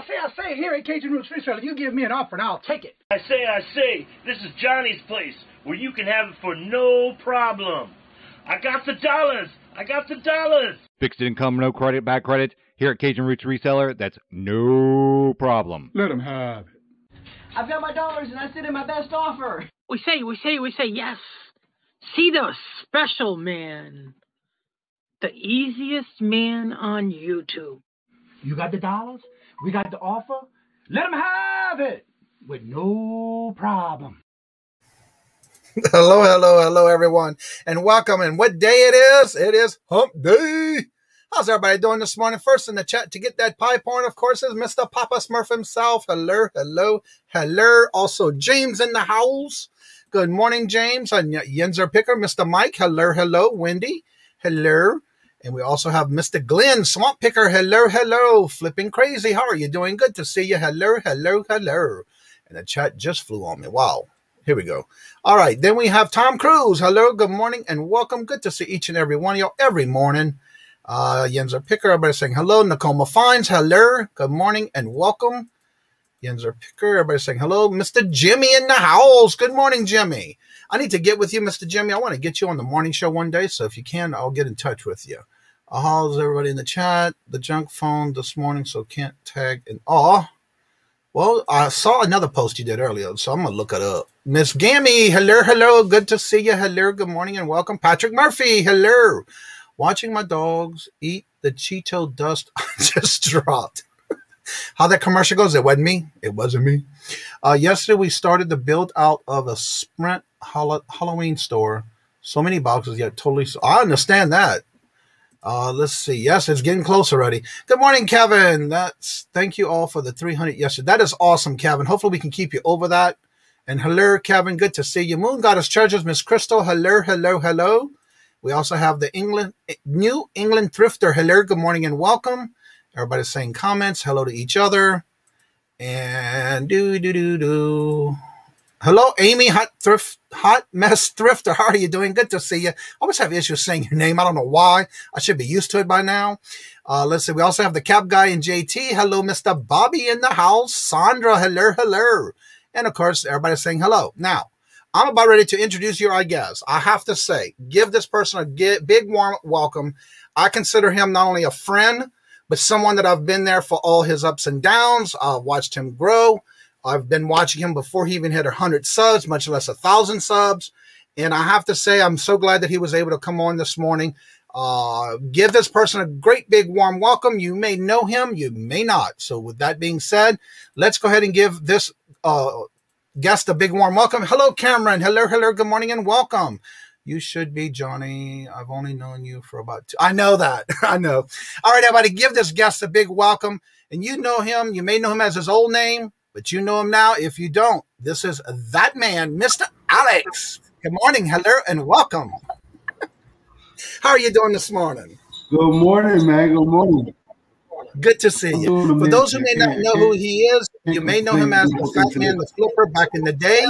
say, here at Kajun Reseller, you give me an offer and I'll take it. I say, this is Johnny's place, where you can have it for no problem. I got the dollars. Fixed income, no credit, back credit. Here at Cajun Roots Reseller, that's no problem. Let him have it. I've got my dollars and I sit in my best offer. We say, yes. See the special man. The easiest man on YouTube. You got the dollars? We got the offer? Let him have it with no problem. Hello, everyone, and welcome. And what day it is? It is Hump Day. How's everybody doing this morning? First in the chat to get that pie porn, of course, is Mr. Papa Smurf himself. Hello. Also, James in the house. Good morning, James. And Yenzer Picker, Mr. Mike. Hello. Wendy. Hello. And we also have Mr. Glenn, Swamp Picker. Hello. Flipping crazy. How are you doing? Good to see you. Hello. And the chat just flew on me. Wow. Here we go. All right. Then we have Tom Cruise. Hello. Good morning and welcome. Good to see each and every one of y'all every morning. Yenzer Picker. Everybody saying hello. Nakoma Fines. Hello. Good morning and welcome. Yenzer Picker. Everybody saying hello. Mr. Jimmy in the house. Good morning, Jimmy. I need to get with you, Mr. Jimmy. I want to get you on the morning show one day. So if you can, I'll get in touch with you. How's everybody in the chat? The junk phone this morning, so can't tag. And well, I saw another post you did earlier, so I'm going to look it up. Miss Gammy, hello. Good to see you. Hello, good morning and welcome. Patrick Murphy, hello. Watching my dogs eat the Cheeto dust I just dropped. How that commercial goes, it wasn't me. Yesterday, we started the build out of a Sprint Halloween store. So many boxes, yet totally. I understand that. Let's see. Yes, it's getting close already. Good morning, Kevin. Thank you all for the 300 yesterday. That is awesome, Kevin. Hopefully we can keep you over that. And hello, Kevin. Good to see you. Moon Goddess Treasures, Miss Crystal. Hello. We also have the New England Thrifter. Hello, good morning and welcome. Everybody's saying comments. Hello to each other. And hello, Amy, Hot Mess Thrifter. How are you doing? Good to see you. I always have issues saying your name. I don't know why. I should be used to it by now. Let's see. We also have the Cap Guy and JT. Hello, Mr. Bobby in the house. Sandra, hello. And, of course, everybody's saying hello. Now, I'm about ready to introduce you, I guess. I have to say, give this person a big, warm welcome. I consider him not only a friend, but someone that I've been there for all his ups and downs. I've watched him grow. I've been watching him before he even hit 100 subs, much less 1,000 subs. And I have to say, I'm so glad that he was able to come on this morning. Give this person a great big warm welcome. You may know him, you may not. So with that being said, let's go ahead and give this guest a big warm welcome. Hello, Cameron. Hello. Good morning and welcome. You should be Johnny. I've only known you for about 2. I know that. I know. All right, everybody, give this guest a big welcome. And you know him. You may know him as his old name, but you know him now. If you don't, this is that man, Mr. Alex. Good morning. Hello and welcome. How are you doing this morning? Good morning, man. Good morning. Good to see you. For those who may not know who he is, you may know him as the Fat Man, the Flipper back in the day,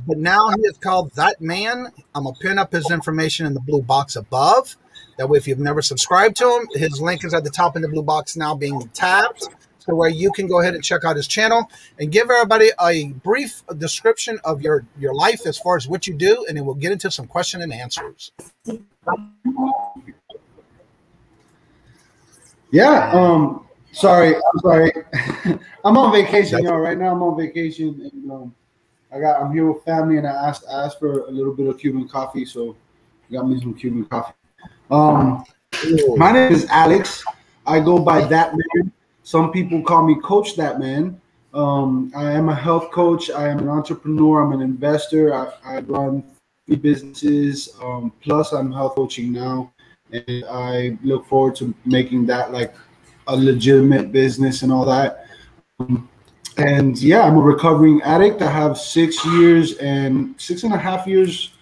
but now he is called That Man. I'm going to pin up his information in the blue box above. That way, if you've never subscribed to him, his link is at the top in the blue box now being tapped, so where you can go ahead and check out his channel and give everybody a brief description of your life as far as what you do, and then we'll get into some question and answers. Yeah, I'm sorry. I'm on vacation, y'all. Right now I'm on vacation, and I'm here with family, and I asked for a little bit of Cuban coffee, so got me some Cuban coffee. My name is Alex. I go by That Man. Some people call me Coach That Man. I am a health coach. I am an entrepreneur. I'm an investor. I run 3 businesses. Plus, I'm health coaching now. And I look forward to making that like a legitimate business and all that. And yeah, I'm a recovering addict. I have 6 years and 6.5 years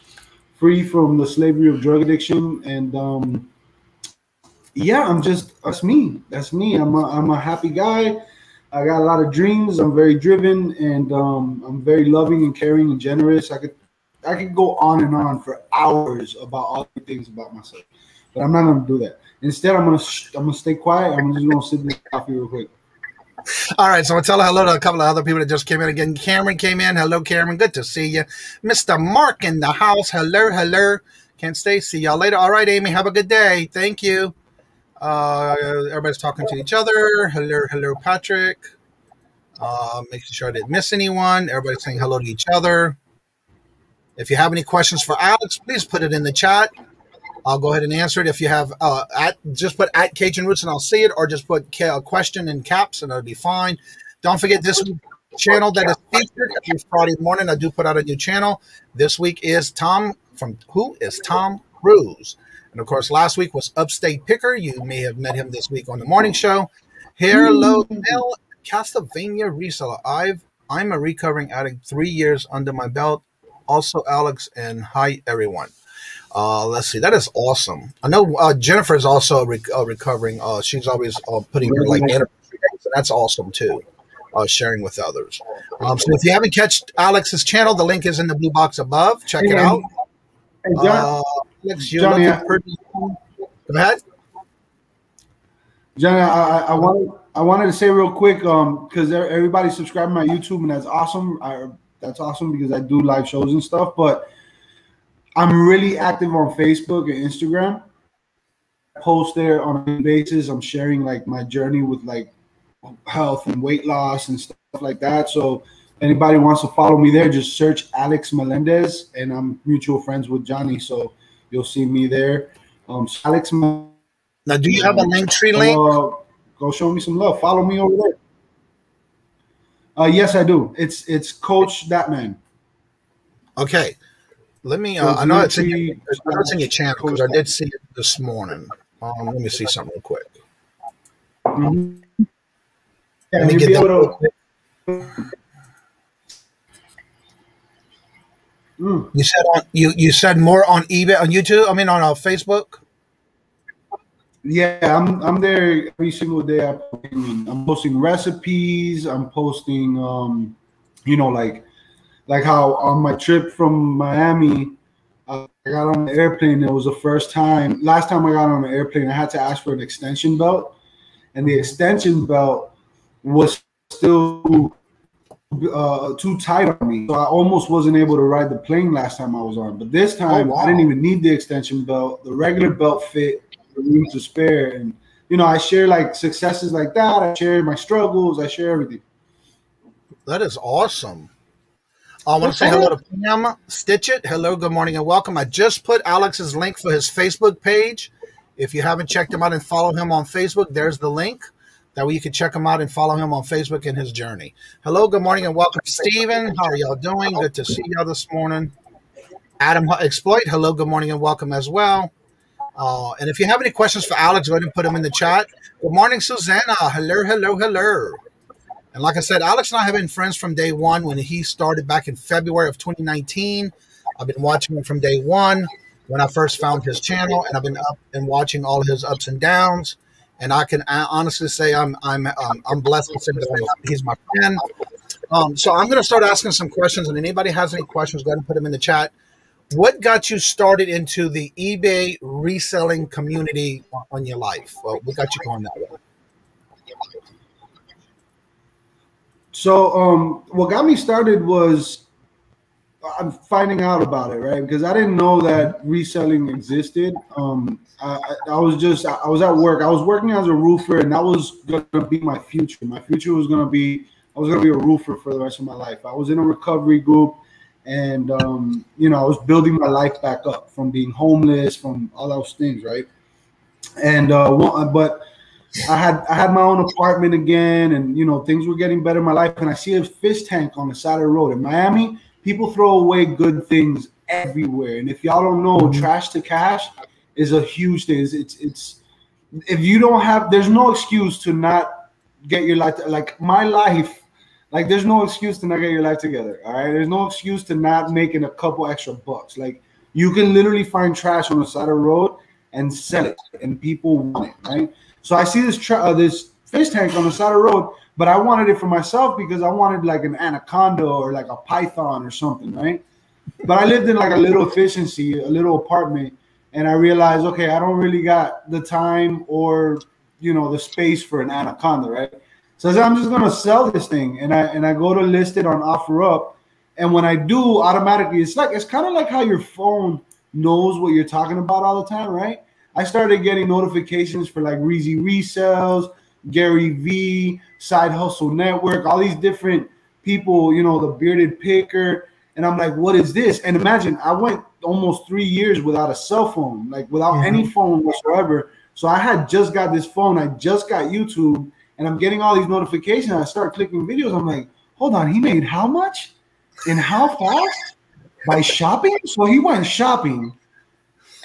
free from the slavery of drug addiction. And yeah, that's me. I'm a happy guy. I got a lot of dreams. I'm very driven, and I'm very loving and caring and generous. I could go on and on for hours about all the things about myself. But I'm not going to do that. Instead, I'm gonna stay quiet. I'm just going to sip this coffee real quick. All right, so I'll tell hello to a couple of other people that just came in again. Cameron came in. Hello, Cameron. Good to see you. Mr. Mark in the house. Hello, hello. Can't stay. See y'all later. All right, Amy. Have a good day. Thank you. Everybody's talking to each other. Hello, hello, Patrick. Making sure I didn't miss anyone. Everybody's saying hello to each other. If you have any questions for Alex, please put it in the chat. I'll go ahead and answer it. If you have, just put at Cajun Roots and I'll see it, or just put a question in caps and it'll be fine. Don't forget this channel that is featured every Friday morning. I do put out a new channel. This week is Tom Cruise. And of course, last week was Upstate Picker. You may have met him this week on the morning show. Hello, Mel Castlevania Reseller. I'm a recovering addict, 3 years under my belt. Also, Alex, and hi, everyone. Let's see. That is awesome. I know Jennifer is also recovering. She's always putting her like in, so that's awesome too. Sharing with others. So if you haven't catched Alex's channel, the link is in the blue box above. Check it out. Hey, Alex, Johnny, go ahead. Johnny, I wanted to say real quick, because everybody subscribed to my YouTube, and that's awesome. That's awesome because I do live shows and stuff. But I'm really active on Facebook and Instagram. I post there on a daily basis. I'm sharing like my journey with like health and weight loss and stuff like that. So anybody wants to follow me there, just search Alex Melendez, and I'm mutual friends with Johnny, so you'll see me there. Alex. Now, do you have a Linktree link? Go show me some love. Follow me over there. Yes, I do. It's Coach That Man. Okay. Let me. I know it's in your channel because I did see it this morning. Let me see something real quick. Mm-hmm. Yeah, let me get that real quick. You said you said more on eBay, on YouTube. I mean on Facebook. Yeah, I'm there every single day. I'm posting recipes. I'm posting, like how on my trip from Miami, I got on the airplane. It was the first time. Last time I got on the airplane, I had to ask for an extension belt, and the extension belt was still too tight on me. So I almost wasn't able to ride the plane last time I was on. But this time, I didn't even need the extension belt. The regular belt fit, the room to spare. And, I share like successes like that. I share my struggles. I share everything. That is awesome. I want to say hello to Pam Stitch It. Hello, good morning, and welcome. I just put Alex's link for his Facebook page. If you haven't checked him out and follow him on Facebook, there's the link. That way you can check him out and follow him on Facebook and his journey. Hello, good morning, and welcome, Steven. How are y'all doing? Good to see y'all this morning. Adam Exploit, hello, good morning, and welcome as well. And if you have any questions for Alex, go ahead and put them in the chat. Good morning, Susanna. Hello, hello, hello. And like I said, Alex and I have been friends from day one when he started back in February of 2019. I've been watching him from day one when I first found his channel, and I've been up and watching all his ups and downs. And I can honestly say I'm blessed to say that he's my friend. So I'm going to start asking some questions, and anybody has any questions, go ahead and put them in the chat. What got you started into the eBay reselling community on your life? Well, what got you going that way? So what got me started was I'm finding out about it, right? Because I didn't know that reselling existed. I was at work. I was working as a roofer, and that was going to be my future. My future was going to be, I was going to be a roofer for the rest of my life. I was in a recovery group, and, I was building my life back up from being homeless, from all those things, right? And, but I had my own apartment again, and, things were getting better in my life. And I see a fish tank on the side of the road in Miami. People throw away good things everywhere. And if y'all don't know, trash to cash is a huge thing. It's if you don't have, there's no excuse to not get your life, like my life, like there's no excuse to not get your life together. All right. There's no excuse to not making a couple extra bucks. Like you can literally find trash on the side of the road and sell it, and people want it. Right. So I see this fish tank on the side of the road, but I wanted it for myself because I wanted like an anaconda or like a python or something, right? But I lived in like a little efficiency, a little apartment, and I realized, okay, I don't really got the time or, the space for an anaconda, right? So I said, I'm just gonna sell this thing, and I go to list it on OfferUp, and when I do, automatically, it's kind of like how your phone knows what you're talking about all the time, right? I started getting notifications for like Reezy Resells, Gary V, Side Hustle Network, all these different people, you know, the Bearded Picker, and I'm like, what is this? And imagine, I went almost 3 years without a cell phone, like without any phone whatsoever. So I had just got this phone, I just got YouTube, and I'm getting all these notifications. I start clicking videos. I'm like, hold on, he made how much? And how fast? By shopping? So he went shopping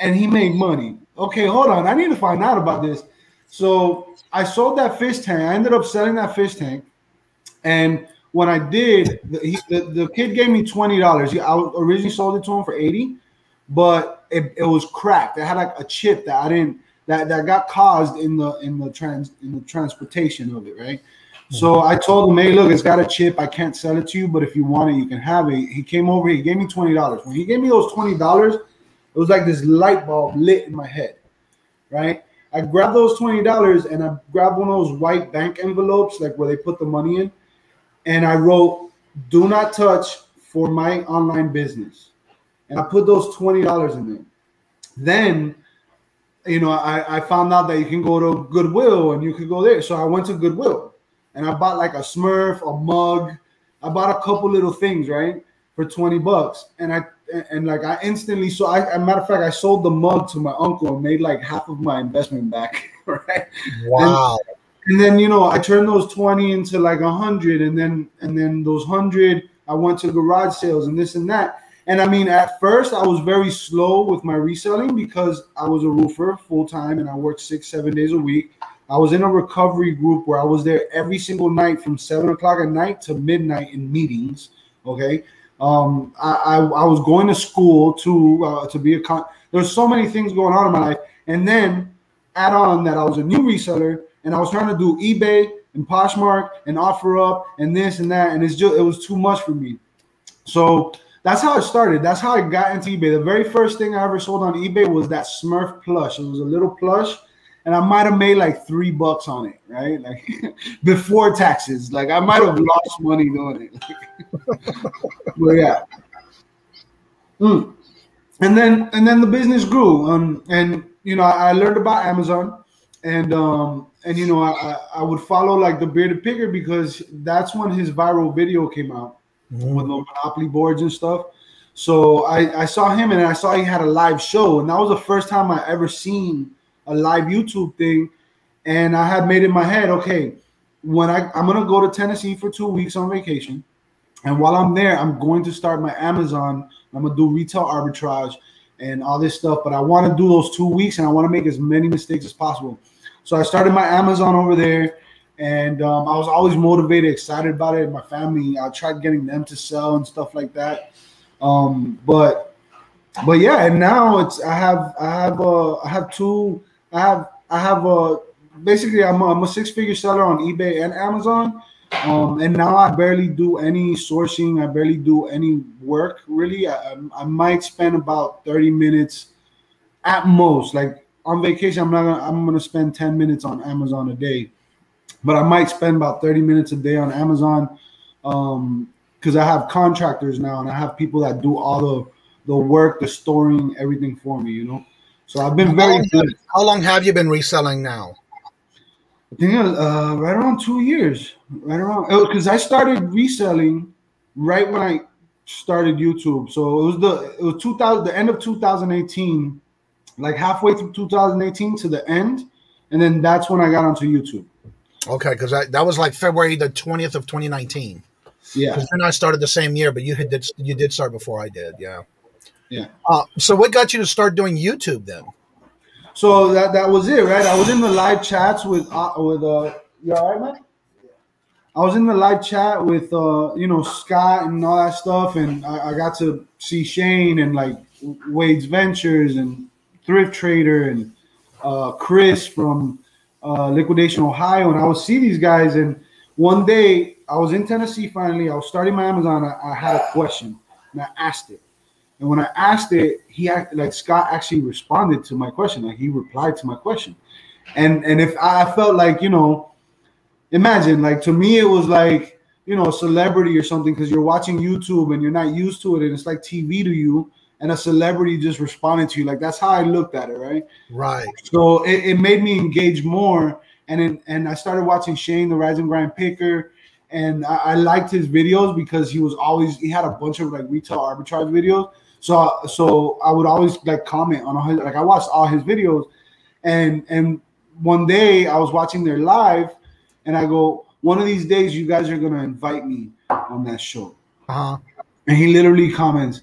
and he made money. Okay, hold on. I need to find out about this. So I sold that fish tank. I ended up selling that fish tank. And when I did, the kid gave me $20. I originally sold it to him for $80, but it was cracked. It had like a chip that I didn't that got caused in the transportation of it, right? So I told him, hey, look, it's got a chip. I can't sell it to you, but if you want it, you can have it. He came over, he gave me $20. When he gave me those $20, it was like this light bulb lit in my head, right? I grabbed those $20 and I grabbed one of those white bank envelopes, like where they put the money in, and I wrote, do not touch for my online business. And I put those $20 in there. Then, you know, I found out that you can go to Goodwill and you can go there. So I went to Goodwill. And I bought like a Smurf, a mug. I bought a couple little things, right, for $20. And I instantly, so as a matter of fact, I sold the mug to my uncle and made like half of my investment back, right? Wow. And then, you know, I turned those 20 into like 100, and then those 100, I went to garage sales and this and that. And I mean, at first I was very slow with my reselling because I was a roofer full time and I worked 6-7 days a week. I was in a recovery group where I was there every single night from 7 o'clock at night to midnight in meetings. Okay. I was going to school to be there's so many things going on in my life. And then add on that I was a new reseller and I was trying to do eBay and Poshmark and OfferUp and this and that. And it was too much for me. So that's how it started. That's how I got into eBay. The very first thing I ever sold on eBay was that Smurf plush. It was a little plush. And I might have made like $3 on it, right? Like before taxes. Like I might have lost money doing it. But yeah. And then the business grew. And you know, I learned about Amazon, and you know, I would follow like the Bearded Picker because that's when his viral video came out with the Monopoly boards and stuff. So I saw him and I saw he had a live show, and that was the first time I ever seen a live YouTube thing. And I had made in my head, okay, when I'm gonna go to Tennessee for 2 weeks on vacation, and while I'm there, I'm going to start my Amazon. I'm gonna do retail arbitrage and all this stuff, but I want to do those 2 weeks and I want to make as many mistakes as possible. So I started my Amazon over there, and I was always motivated, excited about it. My family, I tried getting them to sell and stuff like that. But yeah, and now basically I'm a 6-figure seller on eBay and Amazon. And now I barely do any sourcing. I barely do any work really. I might spend about 30 minutes at most. Like on vacation, I'm gonna spend 10 minutes on Amazon a day, but I might spend about 30 minutes a day on Amazon because I have contractors now and I have people that do all the work, the storing, everything for me, you know. So I've been very good. How long have you been reselling now? I think right around 2 years. Right around, because I started reselling right when I started YouTube. So it was the end of 2018, like halfway through 2018 to the end, and then that's when I got onto YouTube. Okay, because that was like February the 20th of 2019. Yeah, because then I started the same year, but you did start before I did. Yeah. Yeah. So what got you to start doing YouTube then? So that was it, right? I was in the live chats with you all right, man? I was in the live chat with you know, Scott and all that stuff, and I got to see Shane and like Wade's Ventures and Thrift Trader and Chris from Liquidation Ohio, and I would see these guys. And one day I was in Tennessee. Finally, I was starting my Amazon. I had a question and I asked it. And when I asked it, Scott actually responded to my question. Like he replied to my question. And if I felt like, you know, imagine, like, to me, it was like, you know, a celebrity or something, because you're watching YouTube and you're not used to it, and it's like TV to you, and a celebrity just responded to you. Like, that's how I looked at it, right? Right. So it made me engage more, and I started watching Shane, the Rise and Grind Picker, and I liked his videos because he had a bunch of like retail arbitrage videos. So I would always like comment on all his, like I watched all his videos, and one day I was watching their live, and I go, one of these days you guys are gonna invite me on that show. And he literally comments,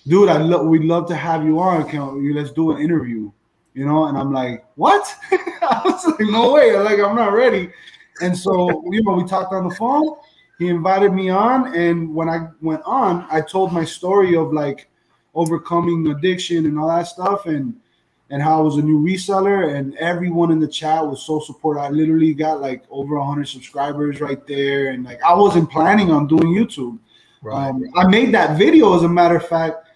dude, we'd love to have you on. Let's do an interview, you know? And I'm like, what? I was like, no way. Like, I'm not ready. And so, you know, we talked on the phone. He invited me on. And when I went on, I told my story of like overcoming addiction and all that stuff, and how I was a new reseller, and everyone in the chat was so supportive. I literally got like over 100 subscribers right there. And like, I wasn't planning on doing YouTube. Right. I made that video, as a matter of fact,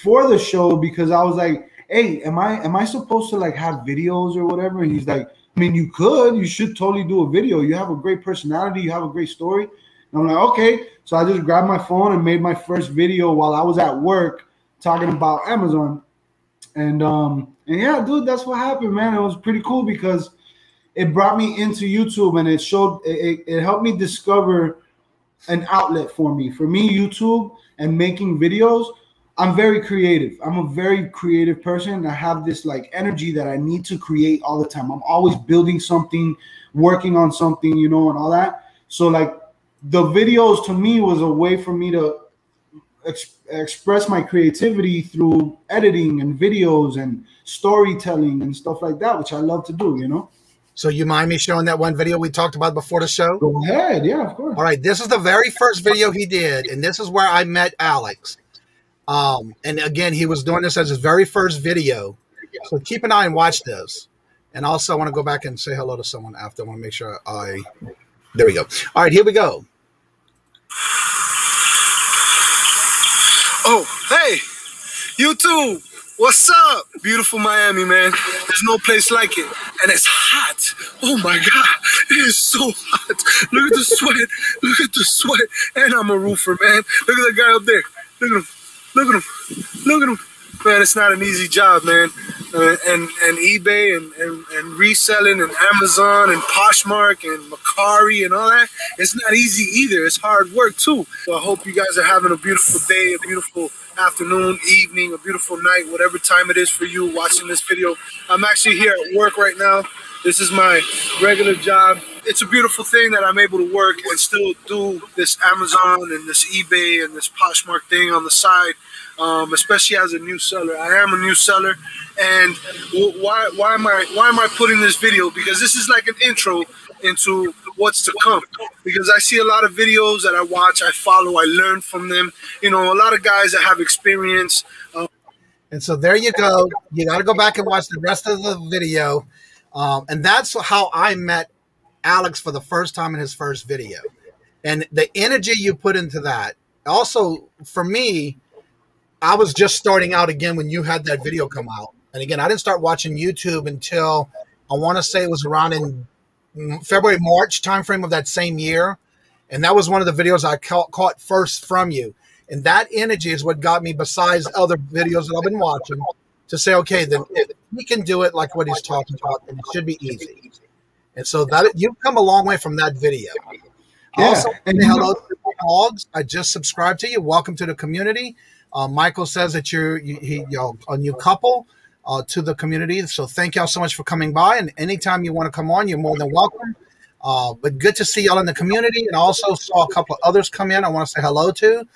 for the show, because I was like, hey, am I supposed to like have videos or whatever? And he's like, I mean, you should totally do a video. You have a great personality. You have a great story. And I'm like, okay. So I just grabbed my phone and made my first video while I was at work talking about Amazon. And yeah, dude, that's what happened, man. It was pretty cool because it brought me into YouTube, and it helped me discover an outlet for me. For me, YouTube and making videos, I'm very creative. I'm a very creative person. I have this like energy that I need to create all the time. I'm always building something, working on something, you know, and all that. So like the videos to me was a way for me to express my creativity through editing and videos and storytelling and stuff like that, which I love to do, you know? So you mind me showing that one video we talked about before the show? Go ahead. Yeah, of course. All right. This is the very first video he did, and this is where I met Alex. And again, he was doing this as his very first video. So keep an eye and watch this. And also I want to go back and say hello to someone after. I want to make sure there we go. All right, here we go. Oh, hey, YouTube. What's up? Beautiful Miami, man. There's no place like it. And it's hot. Oh my God. It is so hot. Look at the sweat. Look at the sweat. And I'm a roofer, man. Look at that guy up there. Look at him. Look at him. Look at him. Man, it's not an easy job, man. And eBay and reselling and Amazon and Poshmark and Macari and all that. It's not easy either. It's hard work too. So I hope you guys are having a beautiful day, a beautiful afternoon, evening, a beautiful night, whatever time it is for you watching this video. I'm actually here at work right now. This is my regular job. It's a beautiful thing that I'm able to work and still do this Amazon and this eBay and this Poshmark thing on the side, especially as a new seller. I am a new seller, and why am I putting this video? Because this is like an intro into what's to come. Because I see a lot of videos that I watch, I follow, I learn from them. You know, a lot of guys that have experience. And so there you go. You got to go back and watch the rest of the video. And that's how I met Alex for the first time in his first video. And the energy you put into that. Also, for me, I was just starting out again when you had that video come out. And again, I didn't start watching YouTube until I want to say it was around in February, March timeframe of that same year. And that was one of the videos I caught first from you. And that energy is what got me, besides other videos that I've been watching, to say, okay, then if we can do it like what he's talking about, then it should be easy. And so that you've come a long way from that video. Yeah. Also, hello to the dogs. I just subscribed to you. Welcome to the community. Michael says that you're a new couple to the community. So thank y'all so much for coming by. And anytime you want to come on, you're more than welcome. But good to see y'all in the community. And I also saw a couple of others come in I want to say hello to.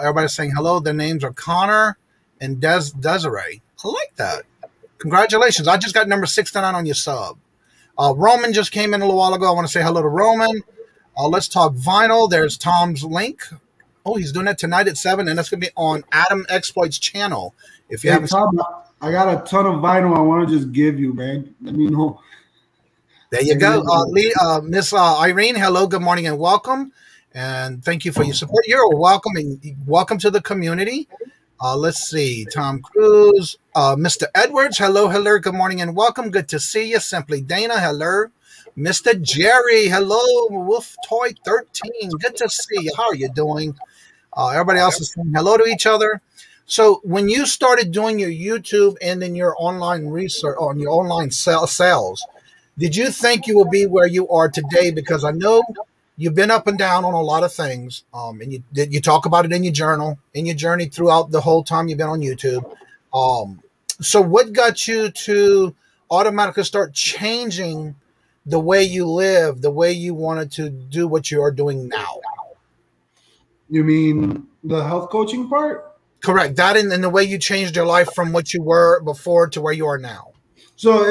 Everybody's saying hello. Their names are Connor and Desiree. I like that. Congratulations. I just got number 69 on your sub. Roman just came in a little while ago. I want to say hello to Roman. Let's talk vinyl. There's Tom's link. Oh, he's doing it tonight at 7, and that's going to be on Adam Exploit's channel. If you haven't, Tom, I got a ton of vinyl I want to just give you, man. Let me know. There you go. Miss Irene, hello, good morning, and welcome. And thank you for your support. You're welcome, and welcome to the community. Let's see. Tom Cruise. Mr. Edwards, hello, good morning, and welcome. Good to see you. Simply Dana, hello. Mr. Jerry, hello, Wolf Toy 13. Good to see you. How are you doing? Everybody else is saying hello to each other. So when you started doing your YouTube and then your online research on your online sales, did you think you will be where you are today? Because I know you've been up and down on a lot of things, and you talk about it in your journal, in your journey throughout the whole time you've been on YouTube. So what got you to automatically start changing the way you live, the way you wanted to do what you are doing now? You mean the health coaching part? Correct. That and the way you changed your life from what you were before to where you are now. So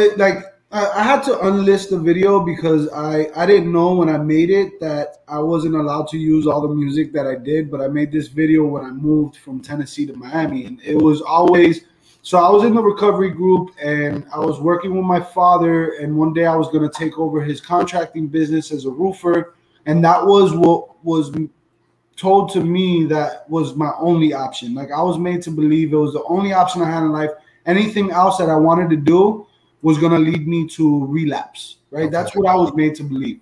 I had to unlist the video because I didn't know when I made it that I wasn't allowed to use all the music that I did, but I made this video when I moved from Tennessee to Miami, and it was always, so I was in the recovery group and I was working with my father, and one day I was going to take over his contracting business as a roofer, and that was what was told to me that was my only option. Like, I was made to believe it was the only option I had in life. Anything else that I wanted to do was going to lead me to relapse, right? Okay. That's what I was made to believe.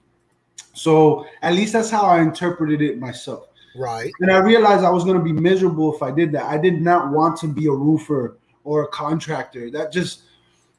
So at least that's how I interpreted it myself. Right. And I realized I was going to be miserable if I did that. I did not want to be a roofer or a contractor. That's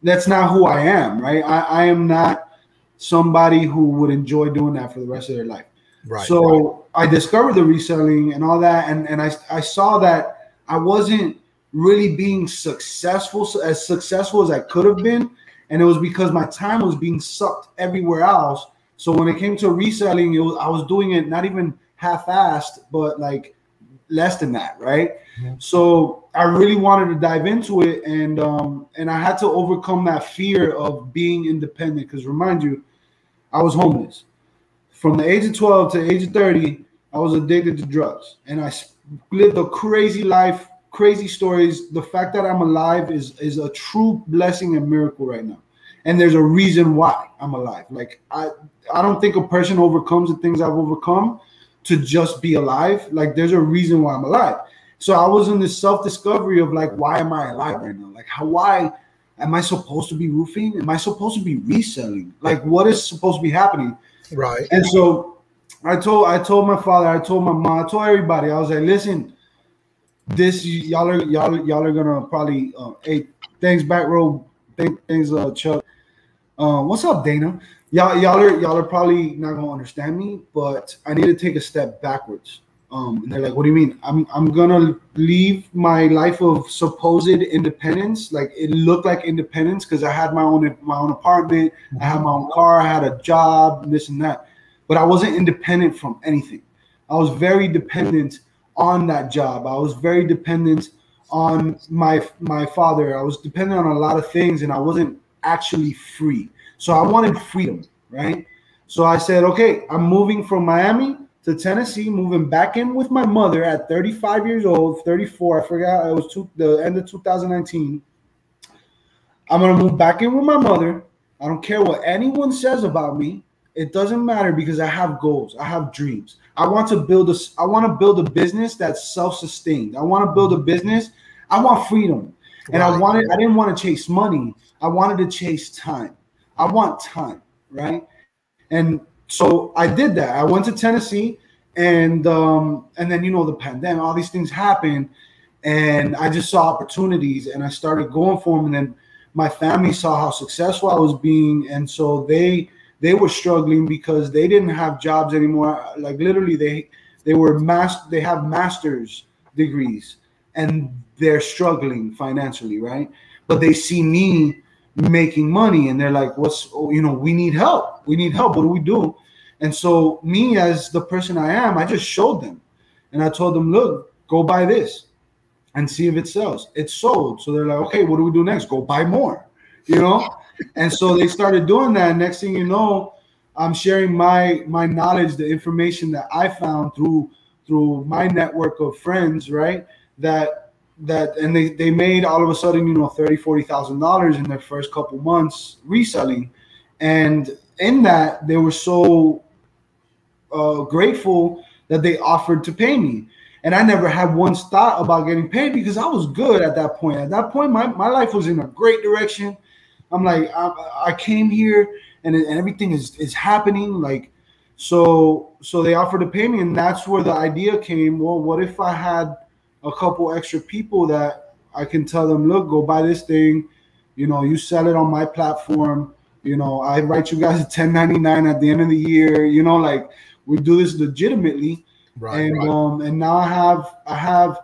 not who I am, right? I am not somebody who would enjoy doing that for the rest of their life. Right. So I discovered the reselling and all that, and I saw that I wasn't really being as successful as I could have been, and it was because my time was being sucked everywhere else. So when it came to reselling, I was doing it not even half-assed, but like less than that, right? Mm-hmm. So I really wanted to dive into it, and I had to overcome that fear of being independent. Because remind you, I was homeless. From the age of 12 to the age of 30, I was addicted to drugs, and I lived a crazy life, crazy stories. The fact that I'm alive is a true blessing and miracle right now. And there's a reason why I'm alive. Like, I don't think a person overcomes the things I've overcome to just be alive. Like, there's a reason why I'm alive. So I was in this self-discovery of like, why am I alive right now? Like, why am I supposed to be roofing? Am I supposed to be reselling? Like, what is supposed to be happening? Right. And so I told my father, I told my mom, I told everybody, I was like, listen, this y'all are gonna probably hey, thanks back row, thanks Chuck. What's up, Dana? Y'all are probably not gonna understand me, but I need to take a step backwards. And they're like, what do you mean? I'm gonna leave my life of supposed independence. Like, it looked like independence because I had my own apartment, I had my own car, I had a job, this and that. But I wasn't independent from anything. I was very dependent on that job. I was very dependent on my father. I was dependent on a lot of things, and I wasn't actually free. So I wanted freedom, right? So I said, okay, I'm moving from Miami to Tennessee, moving back in with my mother at 35 years old, 34, I forgot, it was the end of 2019. I'm going to move back in with my mother. I don't care what anyone says about me. It doesn't matter because I have goals. I have dreams. I want to build a business that's self-sustained. I want to build a business. I want freedom. And right. I didn't want to chase money. I wanted to chase time. I want time, right? And so I did that. I went to Tennessee, and then, you know, the pandemic, all these things happened, and I just saw opportunities, and I started going for them. And then my family saw how successful I was being, and so they were struggling because they didn't have jobs anymore. Like, literally, they have master's degrees, and they're struggling financially, right? But they see me making money, and they're like, we need help. We need help. What do we do? And so me, as the person I am, I just showed them, and I told them, look, go buy this and see if it sells. It sold. So they're like, okay, what do we do next? Go buy more, you know? And so they started doing that. Next thing you know, I'm sharing my knowledge, the information that I found through my network of friends, right? And they made all of a sudden, $30,000-$40,000 in their first couple months reselling. And in that, they were so grateful that they offered to pay me. And I never had once thought about getting paid because I was good at that point. At that point, my life was in a great direction. I'm like, I came here and everything is happening. Like, so they offered to pay me, and that's where the idea came. Well, what if I had a couple extra people that I can tell them, look, go buy this thing, you know, you sell it on my platform, you know, I write you guys a 1099 at the end of the year, you know, like we do this legitimately. Right. And now I have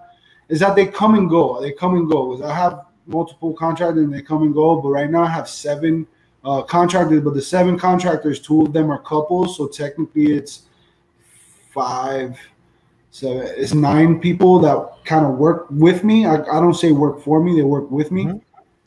is that they come and go. I have multiple contractors and they come and go, but right now I have 7 contractors, but the 7 contractors, 2 of them are couples, so technically it's 5, 7, it's 9 people that kind of work with me. I don't say work for me, they work with me.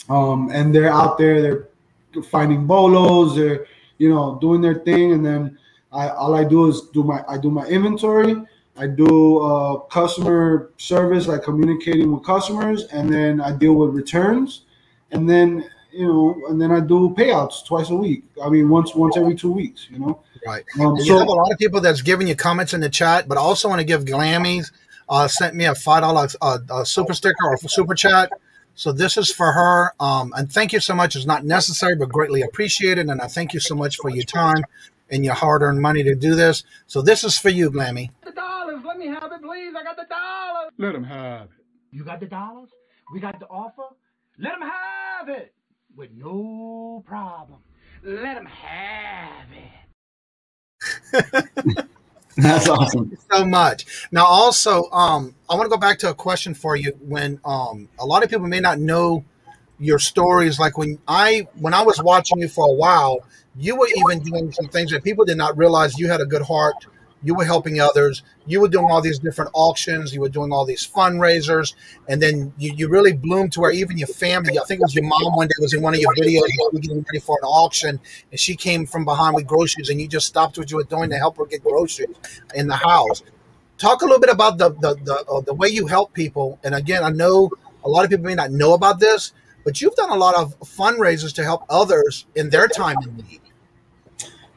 And they're out there, they're finding bolos, they're, you know, doing their thing, and then all I do is do my inventory. I do customer service, like communicating with customers, and then I deal with returns, and then, you know, and then I do payouts twice a week. I mean, once every 2 weeks, you know. Right. So you have a lot of people that's giving you comments in the chat, but I also want to give Glammies sent me a $5 super sticker or super chat. So this is for her. And thank you so much. It's not necessary, but greatly appreciated. And I thank you so much for your time and your hard-earned money to do this. So this is for you, Glammy. The dollars. Let me have it, please. I got the dollars. Let him have it. You got the dollars? We got the offer? Let him have it with no problem. Let him have it. That's awesome. Thank you so much. Now, also, I want to go back to a question for you. When a lot of people may not know your stories, like when I was watching you for a while, you were even doing some things that people did not realize. You had a good heart. You were helping others. You were doing all these different auctions. You were doing all these fundraisers. And then you really bloomed to where even your family, I think it was your mom one day was in one of your videos, you were getting ready for an auction, and she came from behind with groceries, and you just stopped what you were doing to help her get groceries in the house. Talk a little bit about the way you help people. And again, I know a lot of people may not know about this, but you've done a lot of fundraisers to help others in their time in need.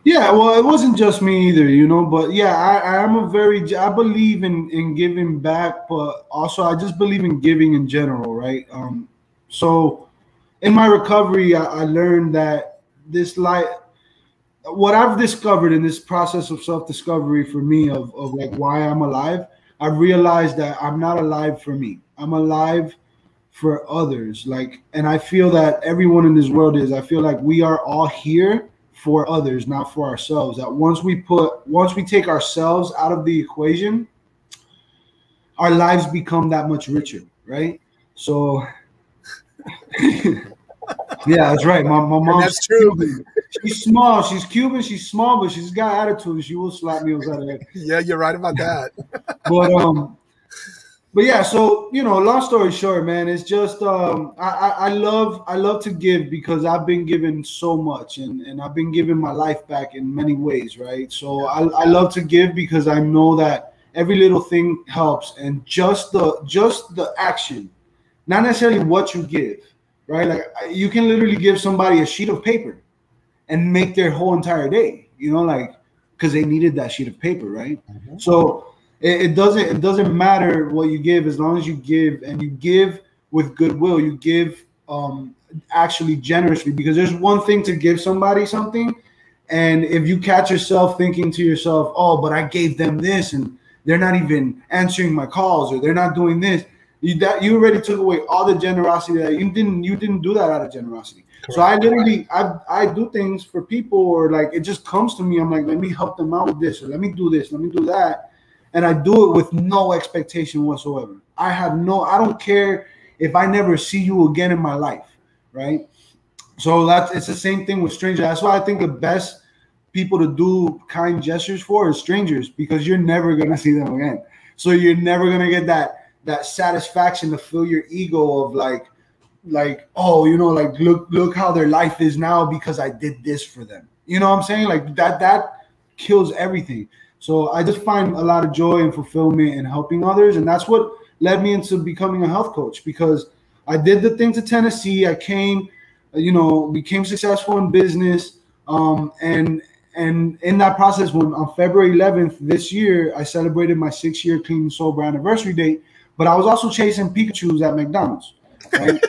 Yeah, well, it wasn't just me either, you know, but yeah, I believe in giving back, but also I just believe in giving in general, right? So in my recovery, I learned that what I've discovered in this process of self-discovery for me of like why I'm alive, I realized that I'm not alive for me. I'm alive for others. Like, and I feel that everyone in this world is. I feel like we are all here for others, not for ourselves. That once we take ourselves out of the equation, our lives become that much richer, right? So yeah, that's right. My mom's that's true. Cuban. She's small. She's Cuban. She's small, but she's got attitude. She will slap me upside the head. Yeah, you're right about that. But yeah, so, you know, long story short, man, it's just I love to give because I've been given so much, and I've been giving my life back in many ways, right? So I love to give because I know that every little thing helps, and just the action, not necessarily what you give, right? Like you can literally give somebody a sheet of paper and make their whole entire day, you know, like because they needed that sheet of paper, right? Mm-hmm. So it doesn't matter what you give as long as you give, and you give with goodwill. You give actually generously, because there's one thing to give somebody something, and if you catch yourself thinking to yourself, oh, but I gave them this and they're not even answering my calls, or they're not doing this, you already took away all the generosity that you didn't do that out of generosity. Correct. So I literally I do things for people, or like it just comes to me. I'm like, let me help them out with this, or let me do this, let me do that. And I do it with no expectation whatsoever. I don't care if I never see you again in my life, right? So it's the same thing with strangers. That's why I think the best people to do kind gestures for is strangers, because you're never going to see them again. So you're never going to get that satisfaction to fill your ego of like, oh, you know, like look how their life is now because I did this for them. You know what I'm saying? Like that kills everything. So I just find a lot of joy and fulfillment in helping others. And that's what led me into becoming a health coach, because I did the thing to Tennessee. I came, you know, became successful in business. And in that process, when on February 11th this year, I celebrated my 6-year clean and sober anniversary date, but I was also chasing Pikachus at McDonald's. Right?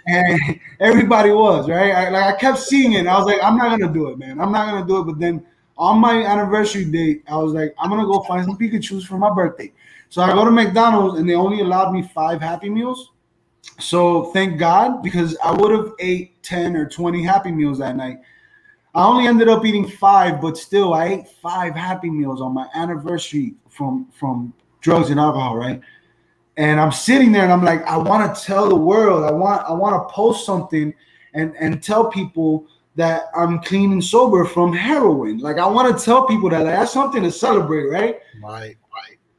And everybody was, right? I kept seeing it. And I was like, I'm not going to do it, man. I'm not going to do it. But then on my anniversary date, I was like, I'm going to go find some Pikachus for my birthday. So I go to McDonald's, and they only allowed me 5 Happy Meals. So thank God, because I would have ate 10 or 20 Happy Meals that night. I only ended up eating 5, but still I ate 5 Happy Meals on my anniversary from drugs and alcohol, right? And I'm sitting there and I'm like, I want to tell the world, I want to post something and tell people that I'm clean and sober from heroin. Like, I want to tell people that, like, that's something to celebrate, right? Right.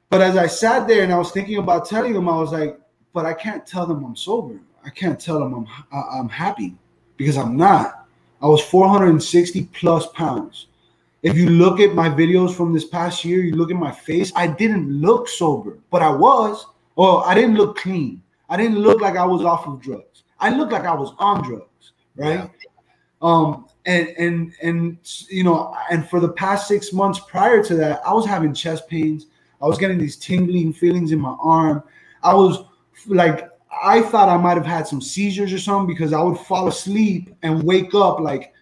But as I sat there and I was thinking about telling them, I was like, but I can't tell them I'm sober. I can't tell them I'm happy, because I'm not. I was 460 plus pounds. If you look at my videos from this past year, you look at my face, I didn't look sober, but I was. Well, I didn't look clean. I didn't look like I was off of drugs. I looked like I was on drugs, right? Yeah. And you know, and for the past 6 months prior to that, I was having chest pains. I was getting these tingling feelings in my arm. I was like, I thought I might have had some seizures or something, because I would fall asleep and wake up like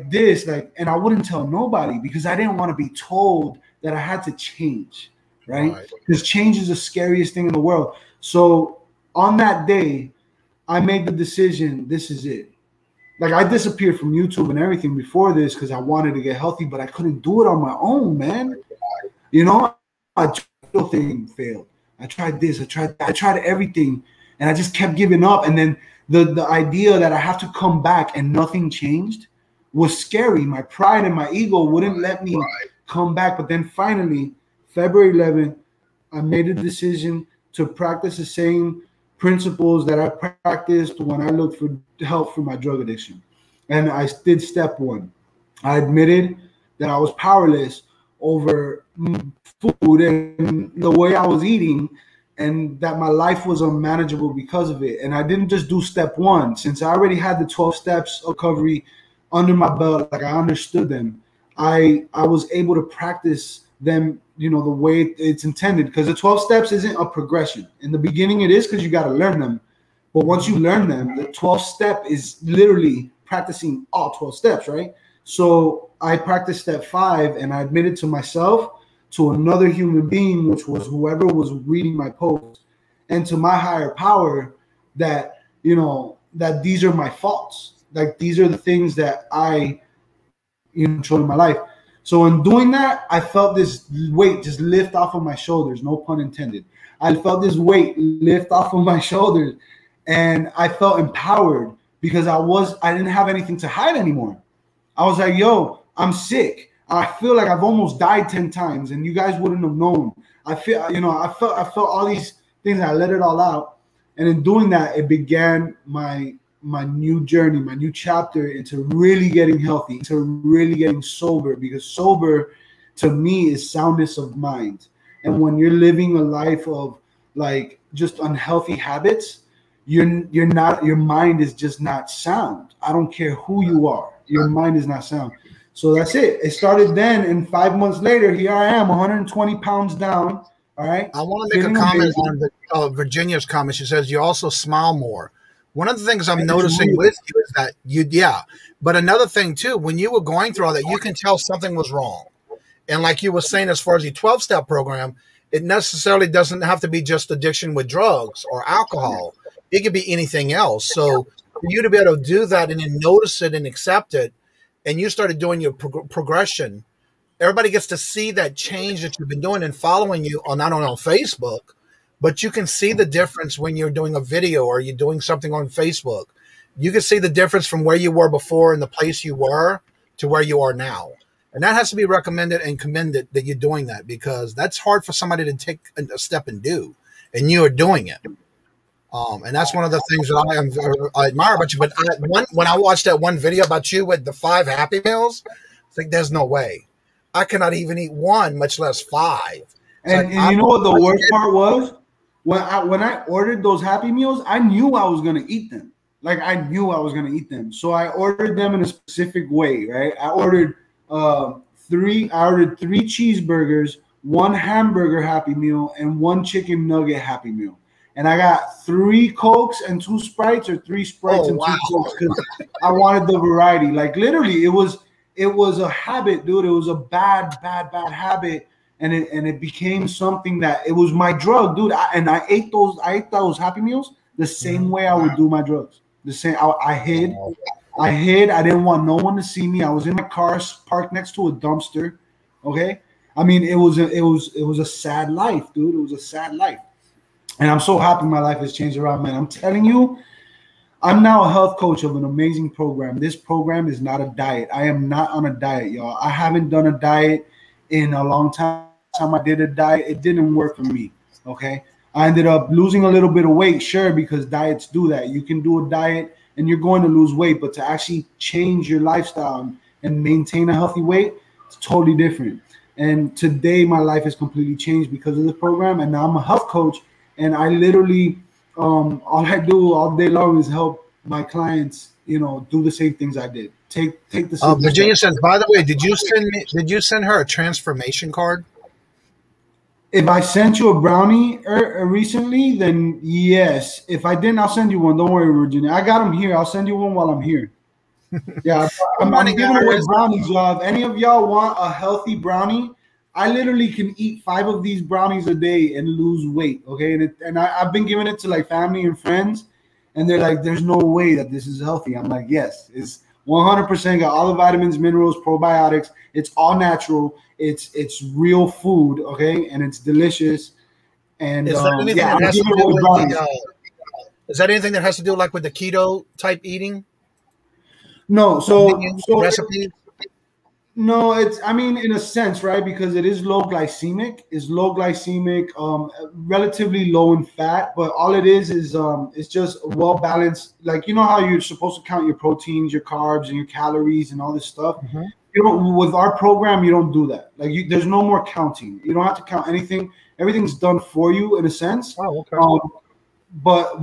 this, and I wouldn't tell nobody, because I didn't want to be told that I had to change, right? Because change is the scariest thing in the world. So on that day, I made the decision, this is it. Like, I disappeared from YouTube and everything before this because I wanted to get healthy, but I couldn't do it on my own, man. You know, I thing failed. I tried this, I tried everything, and I just kept giving up. And then the idea that I have to come back and nothing changed was scary. My pride and my ego wouldn't let me come back. But then finally, February 11th, I made a decision to practice the same principles that I practiced when I looked for help for my drug addiction. And I did step 1. I admitted that I was powerless over food and the way I was eating, and that my life was unmanageable because of it. And I didn't just do step 1. Since I already had the 12 steps of recovery under my belt, like, I understood them, I was able to practice them, you know, the way it's intended, because the 12 steps isn't a progression. In the beginning it is, because you got to learn them. But once you learn them, the 12th step is literally practicing all 12 steps, right? So I practiced step 5, and I admitted to myself, to another human being, which was whoever was reading my post, and to my higher power, that, you know, that these are my faults. Like, these are the things that I, you know, control in my life. So in doing that, I felt this weight just lift off of my shoulders, no pun intended. I felt this weight lift off of my shoulders, and I felt empowered, because I didn't have anything to hide anymore. I was like, yo, I'm sick. I feel like I've almost died 10 times, and you guys wouldn't have known. I feel, you know, I felt all these things, and I let it all out. And in doing that, it began my new journey, my new chapter into really getting healthy, into really getting sober, because sober to me is soundness of mind. And when you're living a life of, like, just unhealthy habits, your mind is just not sound. I don't care who you are. Your mind is not sound. So that's it. It started then, and 5 months later, here I am, 120 pounds down. All right. I want to make a comment on Virginia's comment. She says, you also smile more. One of the things I'm noticing with you is that but another thing too, when you were going through all that, you can tell something was wrong. And like you were saying, as far as the 12-step program, it necessarily doesn't have to be just addiction with drugs or alcohol. It could be anything else. So for you to be able to do that and then notice it and accept it, and you started doing your progression, everybody gets to see that change that you've been doing and following you on, not only on Facebook, but you can see the difference when you're doing a video or you're doing something on Facebook. You can see the difference from where you were before and the place you were to where you are now. And that has to be recommended and commended that you're doing that, because that's hard for somebody to take a step and do, and you are doing it. And that's one of the things that I admire about you. But when I watched that one video about you with the 5 Happy Meals, it's like, there's no way. I cannot even eat 1, much less 5. And you know what the worst part was? When I ordered those Happy Meals, I knew I was going to eat them. Like, I knew I was going to eat them. So I ordered them in a specific way, right? I ordered 3 cheeseburgers, 1 hamburger Happy Meal, and 1 chicken nugget Happy Meal. and I got 3 Cokes and 2 Sprites, or 3 Sprites and 2 Cokes, because I wanted the variety. Like literally, it was a habit, dude. It was a bad habit, and it became something that it was my drug, dude. I ate those Happy Meals the same way I would do my drugs. The same. I hid. I didn't want no one to see me. I was in my car parked next to a dumpster. Okay. I mean, it was a sad life, dude. It was a sad life. And I'm so happy my life has changed around, man. I'm telling you, I'm now a health coach of an amazing program. This program is not a diet. I am not on a diet, y'all. I haven't done a diet in a long time. Time I did a diet, it didn't work for me. Okay. I ended up losing a little bit of weight, sure, because diets do that. You can do a diet and you're going to lose weight, but to actually change your lifestyle and maintain a healthy weight, it's totally different. And today my life has completely changed because of the program. And now I'm a health coach, and I literally, all I do all day long is help my clients, do the same things I did. Take the Virginia says, by the way, did you send her a transformation card? If I sent you a brownie recently, then yes. If I didn't, I'll send you one. Don't worry, Virginia. I got them here. I'll send you one while I'm here. Yeah, I'm giving away brownies, y'all. If any of y'all want a healthy brownie, I literally can eat 5 of these brownies a day and lose weight. Okay, and I've been giving it to like family and friends, and they're like, "There's no way that this is healthy." I'm like, "Yes, it's 100% got all the vitamins, minerals, probiotics. It's all natural. It's real food, okay, and it's delicious." And is that anything that has to do with is that anything that has to do like with the keto type eating? No, so recipes. No, I mean, in a sense, right? Because it is low glycemic. It's low glycemic, relatively low in fat, but all it is it's just well balanced. Like, you know how you're supposed to count your proteins, your carbs, and your calories and all this stuff. Mm-hmm. With our program, you don't do that. Like, there's no more counting. You don't have to count anything. Everything's done for you in a sense. Oh, okay. But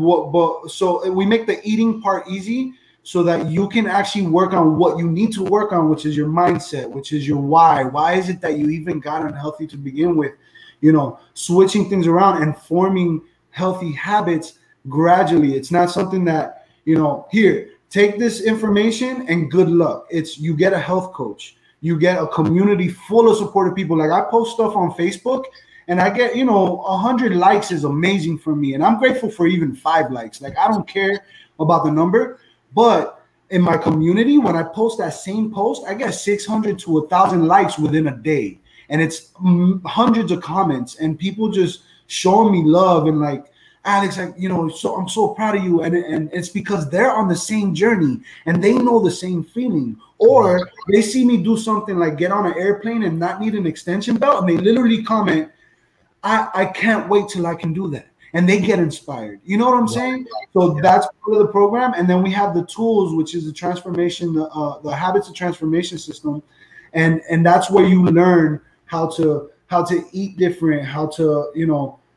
so we make the eating part easy, so that you can actually work on what you need to work on, which is your mindset, which is your why. Why is it that you even got unhealthy to begin with? Switching things around and forming healthy habits gradually. It's not something that, here, take this information and good luck. You get a health coach. You get a community full of supportive people. Like, I post stuff on Facebook and I get, 100 likes is amazing for me. And I'm grateful for even 5 likes. Like, I don't care about the number. But in my community, when I post that same post, I get 600 to 1,000 likes within a day. And it's hundreds of comments and people just showing me love and like, Alex, so I'm so proud of you. And it's because they're on the same journey and they know the same feeling. Or they see me do something like get on an airplane and not need an extension belt. And they literally comment, I can't wait till I can do that. And they get inspired. You know what I'm saying? So that's part of the program. And then we have the tools, which is the transformation, the habits of transformation system. And that's where you learn how to eat different, how to,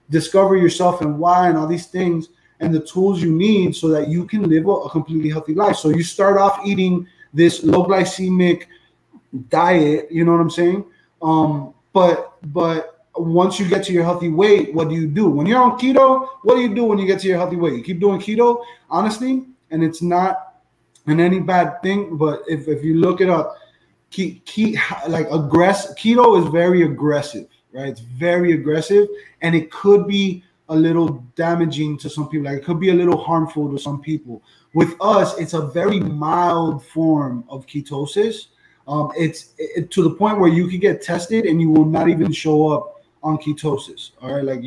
discover yourself and why and all these things and the tools you need so that you can live a completely healthy life. So you start off eating this low glycemic diet, you know what I'm saying? But once you get to your healthy weight, what do you do? When you're on keto, what do you do when you get to your healthy weight? You keep doing keto, honestly, and it's not any bad thing, but if you look it up, keto is very aggressive, right? It's very aggressive, and it could be a little damaging to some people. Like, it could be a little harmful to some people. With us, it's a very mild form of ketosis. It's to the point where you can get tested and you will not even show up on ketosis. All right, like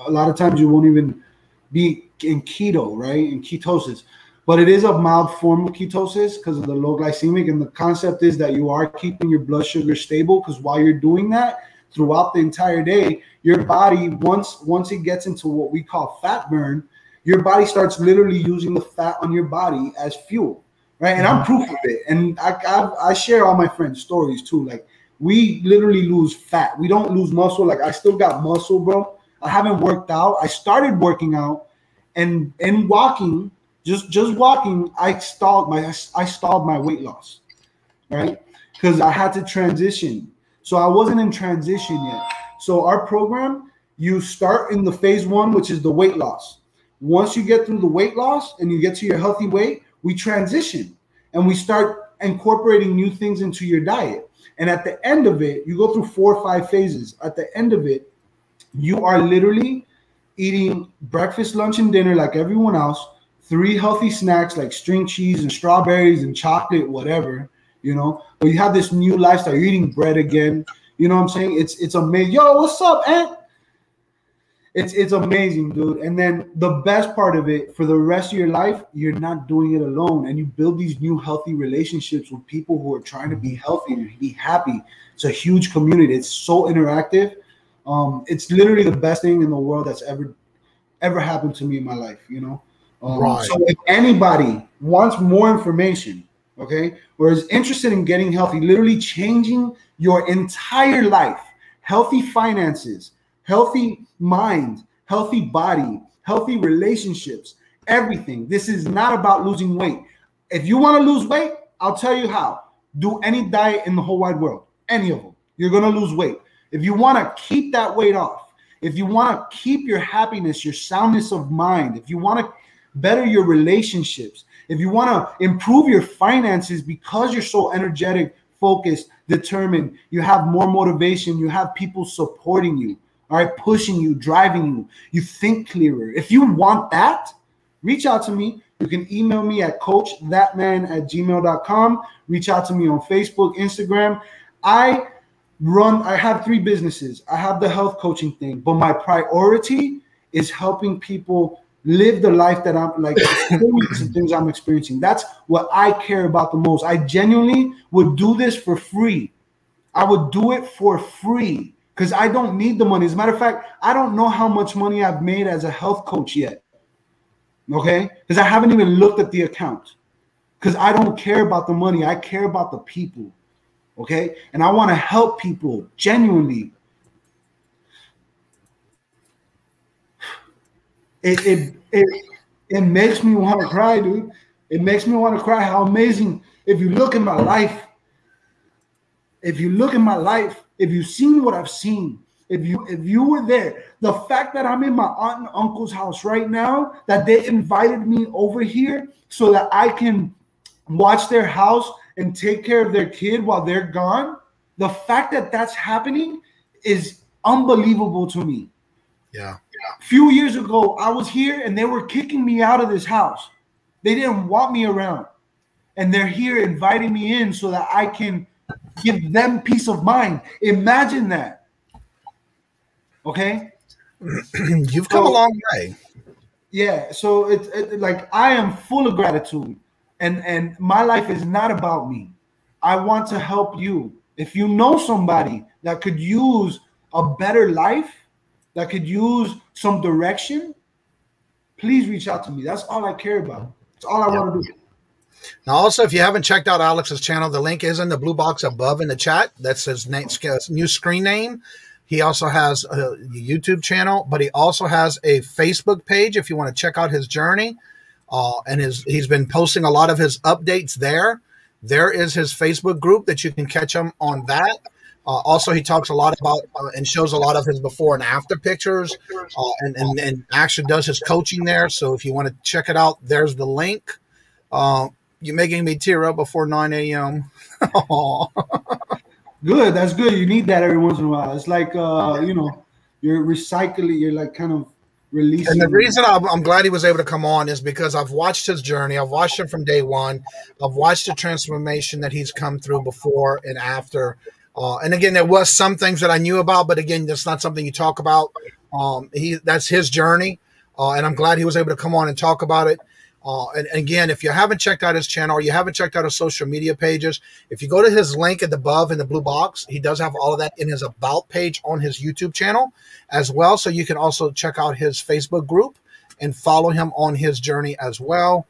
a lot of times you won't even be in keto, right? In ketosis, but it is a mild form of ketosis because of the low glycemic. And the concept is that you are keeping your blood sugar stable, because while you're doing that throughout the entire day, your body, once it gets into what we call fat burn, your body starts literally using the fat on your body as fuel, right? And I'm proof of it. And I share all my friends' stories too. Like, we literally lose fat. We don't lose muscle. Like, I still got muscle, bro. I haven't worked out. I started working out, and walking, just walking, I stalled my weight loss, right? Because I had to transition. So I wasn't in transition yet. So our program, you start in the phase 1, which is the weight loss. Once you get through the weight loss and you get to your healthy weight, we transition and we start incorporating new things into your diet. And at the end of it, you go through 4 or 5 phases. At the end of it, you are literally eating breakfast, lunch, and dinner like everyone else, 3 healthy snacks like string cheese and strawberries and chocolate, whatever, you know. But you have this new lifestyle. You're eating bread again. You know what I'm saying? It's amazing. Yo, what's up, Aunt? It's amazing, dude. And then the best part of it, for the rest of your life, you're not doing it alone. And you build these new healthy relationships with people who are trying to be healthy and be happy. It's a huge community. It's so interactive. It's literally the best thing in the world that's ever happened to me in my life, you know? Right. So if anybody wants more information, okay, or is interested in getting healthy, literally changing your entire life, healthy finances, healthy mind, healthy body, healthy relationships, everything. This is not about losing weight. If you want to lose weight, I'll tell you how. Do any diet in the whole wide world, any of them. You're going to lose weight. If you want to keep that weight off, if you want to keep your happiness, your soundness of mind, if you want to better your relationships, if you want to improve your finances because you're so energetic, focused, determined, you have more motivation, you have people supporting you, all right, pushing you, driving you, you think clearer. If you want that, reach out to me. You can email me at coachthatman@gmail.com. Reach out to me on Facebook, Instagram. I have 3 businesses. I have the health coaching thing, but my priority is helping people live the life that I'm like, experience the things I'm experiencing. That's what I care about the most. I genuinely would do this for free. I would do it for free because I don't need the money. As a matter of fact, I don't know how much money I've made as a health coach yet. Okay? Because I haven't even looked at the account. Because I don't care about the money. I care about the people. Okay? And I want to help people genuinely. It makes me want to cry, dude. It makes me want to cry. How amazing. If you look at my life, if you've seen what I've seen, if you were there, the fact that I'm in my aunt and uncle's house right now, that they invited me over here so that I can watch their house and take care of their kid while they're gone, the fact that that's happening is unbelievable to me. Yeah. A few years ago, I was here and they were kicking me out of this house. They didn't want me around. And they're here inviting me in so that I can give them peace of mind. Imagine that. Okay? You've come a long way. Yeah. So it's like I am full of gratitude. And my life is not about me. I want to help you. If you know somebody that could use a better life, that could use some direction, please reach out to me. That's all I care about. That's all I want to do. Now, also, if you haven't checked out Alex's channel, the link is in the blue box above in the chat. That's his new screen name. He also has a YouTube channel, but he also has a Facebook page if you want to check out his journey. And he's been posting a lot of his updates there. There is his Facebook group that you can catch him on that. Also, he talks a lot about and shows a lot of his before and after pictures and actually does his coaching there. So if you want to check it out, there's the link. You're making me tear up before 9 a.m. Good. That's good. You need that every once in a while. It's like, you're recycling. You're like kind of releasing. And the reason I'm glad he was able to come on is because I've watched his journey. I've watched him from day one. I've watched the transformation that he's come through before and after. And again, there was some things that I knew about, but again, that's not something you talk about. That's his journey. And I'm glad he was able to come on and talk about it. And again, if you haven't checked out his channel or you haven't checked out his social media pages, if you go to his link at the above in the blue box, he does have all of that in his about page on his YouTube channel as well. So you can also check out his Facebook group and follow him on his journey as well.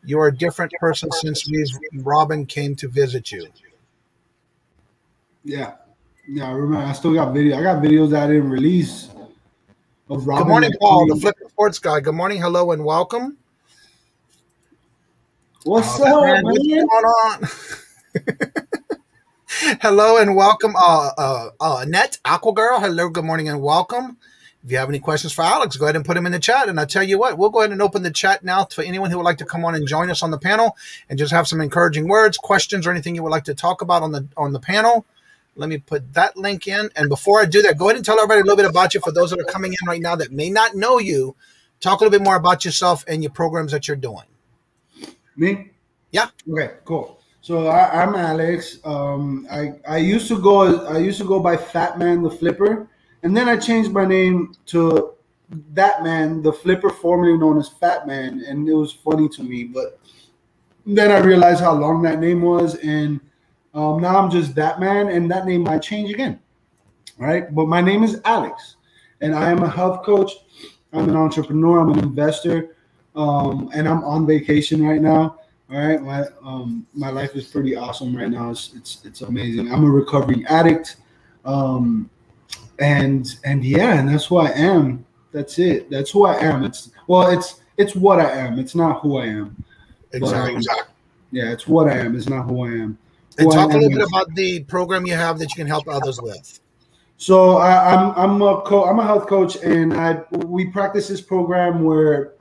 You're a different person since Robin came to visit you. Yeah. I remember. I still got video. I got videos that I didn't release of Robin. Good morning, Paul, the Flipping Sports guy. Good morning, hello, and welcome. What's up, man? What's going on? Hello and welcome, Annette, Aqua Girl. Hello, good morning and welcome. If you have any questions for Alex, go ahead and put them in the chat. And I'll tell you what, we'll go ahead and open the chat now for anyone who would like to come on and join us on the panel and just have some encouraging words, questions, or anything you would like to talk about on the panel. Let me put that link in. And before I do that, go ahead and tell everybody a little bit about you. For those that are coming in right now that may not know you, talk a little bit more about yourself and your programs that you're doing. Me? Yeah. Okay, cool. So I'm Alex. I used to go by Fat Man the Flipper. And then I changed my name to That Man, the Flipper, formerly known as Fat Man, and it was funny to me. But then I realized how long that name was, and now I'm just That Man, and that name might change again, right? But my name is Alex, and I am a health coach. I'm an entrepreneur. I'm an investor, and I'm on vacation right now. All right, my life is pretty awesome right now. It's amazing. I'm a recovering addict. And that's who I am. That's it. That's who I am. It's what I am. It's not who I am. Exactly. Yeah, it's what I am. It's not who I am. And talk a little bit about the program you have that you can help others with. So I'm a health coach, and we practice this program where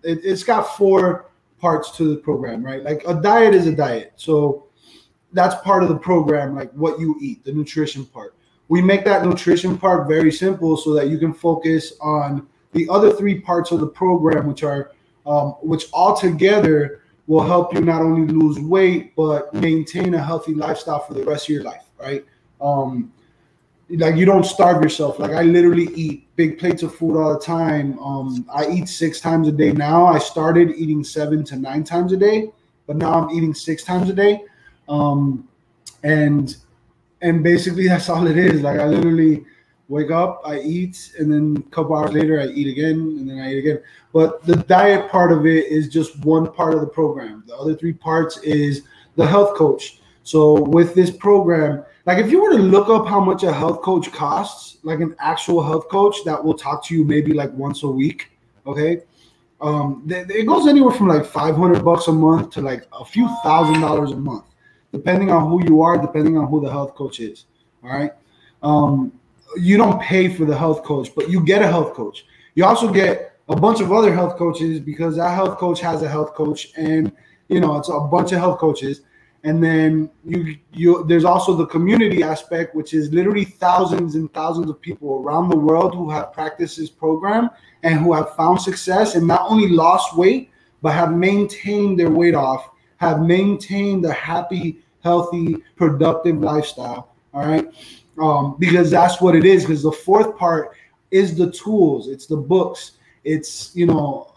it's got 4 parts to the program, right? Like a diet is a diet. So that's part of the program, like what you eat, the nutrition part. We make that nutrition part very simple so that you can focus on the other 3 parts of the program, which all together will help you not only lose weight, but maintain a healthy lifestyle for the rest of your life, right? Like you don't starve yourself. Like I literally eat big plates of food all the time. I eat 6 times a day now. I started eating 7 to 9 times a day, but now I'm eating 6 times a day. And basically that's all it is. Like I literally wake up, I eat, and then a couple hours later I eat again, and then I eat again. But the diet part of it is just one part of the program. The other 3 parts is the health coach. So with this program, like if you were to look up how much a health coach costs, like an actual health coach that will talk to you maybe like once a week, okay? It goes anywhere from like $500 a month to like a few $1,000s a month, depending on who you are, depending on who the health coach is, all right? You don't pay for the health coach, but you get a health coach. You also get a bunch of other health coaches because that health coach has a health coach, and, you know, it's a bunch of health coaches. And then there's also the community aspect, which is literally thousands and thousands of people around the world who have practiced this program and who have found success and not only lost weight, but have maintained their weight off, have maintained a happy, healthy, productive lifestyle. All right. Because that's what it is. Because the 4th part is the tools. It's the books. It's, you know,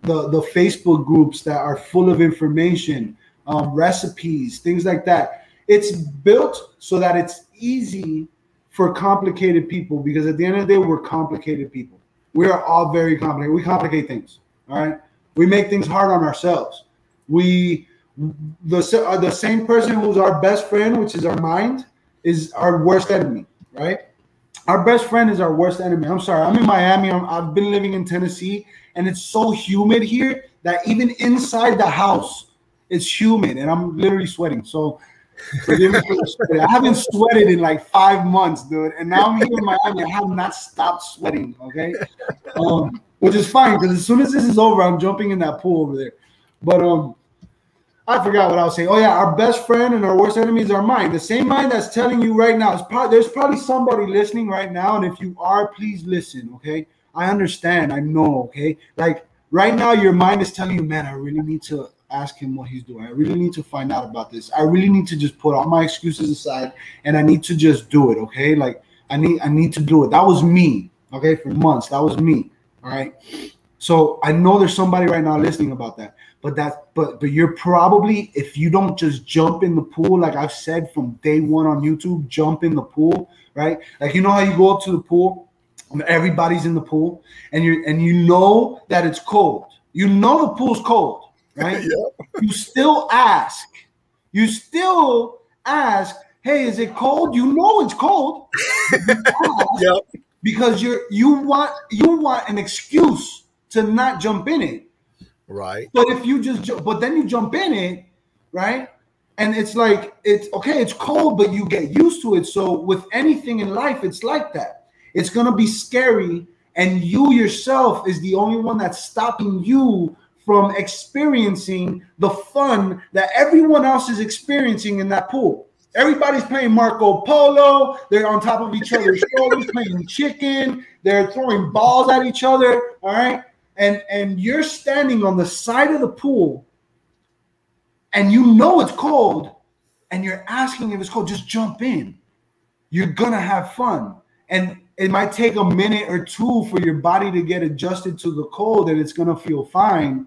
the Facebook groups that are full of information, recipes, things like that. It's built so that it's easy for complicated people, because at the end of the day, we're complicated people. We are all very complicated. We complicate things. All right. We make things hard on ourselves. The same person who's our best friend, which is our mind, is our worst enemy, right? Our best friend is our worst enemy. I'm sorry. I'm in Miami. I've been living in Tennessee, and it's so humid here that even inside the house, it's humid, and I'm literally sweating. So forgive me for the sweat. I haven't sweated in like 5 months, dude. And now I'm here in Miami. I have not stopped sweating, okay? Which is fine, because as soon as this is over, I'm jumping in that pool over there. But I forgot what I was saying. Oh, yeah, our best friend and our worst enemy is our mind. The same mind that's telling you right now. There's probably somebody listening right now, and if you are, please listen, okay? I understand. I know, okay? Like right now, your mind is telling you, man, I really need to ask him what he's doing. I really need to find out about this. I really need to just put all my excuses aside, and I need to just do it, okay? Like I need to do it. That was me, okay, for months. That was me, all right? So I know there's somebody right now listening about that. But you're probably, if you don't just jump in the pool, like I've said from day one on YouTube, jump in the pool, right? Like, you know how you go up to the pool and everybody's in the pool, and you know that it's cold. You know the pool's cold, right? Yeah. You still ask. Hey, is it cold? You know it's cold. Yep. Because you want an excuse to not jump in it. Right. But if you then you jump in it, right? And it's like, it's okay, it's cold, but you get used to it. So with anything in life, it's like that. It's going to be scary, And you yourself is the only one that's stopping you from experiencing the fun that everyone else is experiencing in that pool. Everybody's playing Marco Polo. They're on top of each other's shoulders playing chicken. They're throwing balls at each other. All right. And you're standing on the side of the pool and you know it's cold and you're asking if it's cold, just jump in. You're going to have fun. And it might take a minute or two for your body to get adjusted to the cold and it's going to feel fine,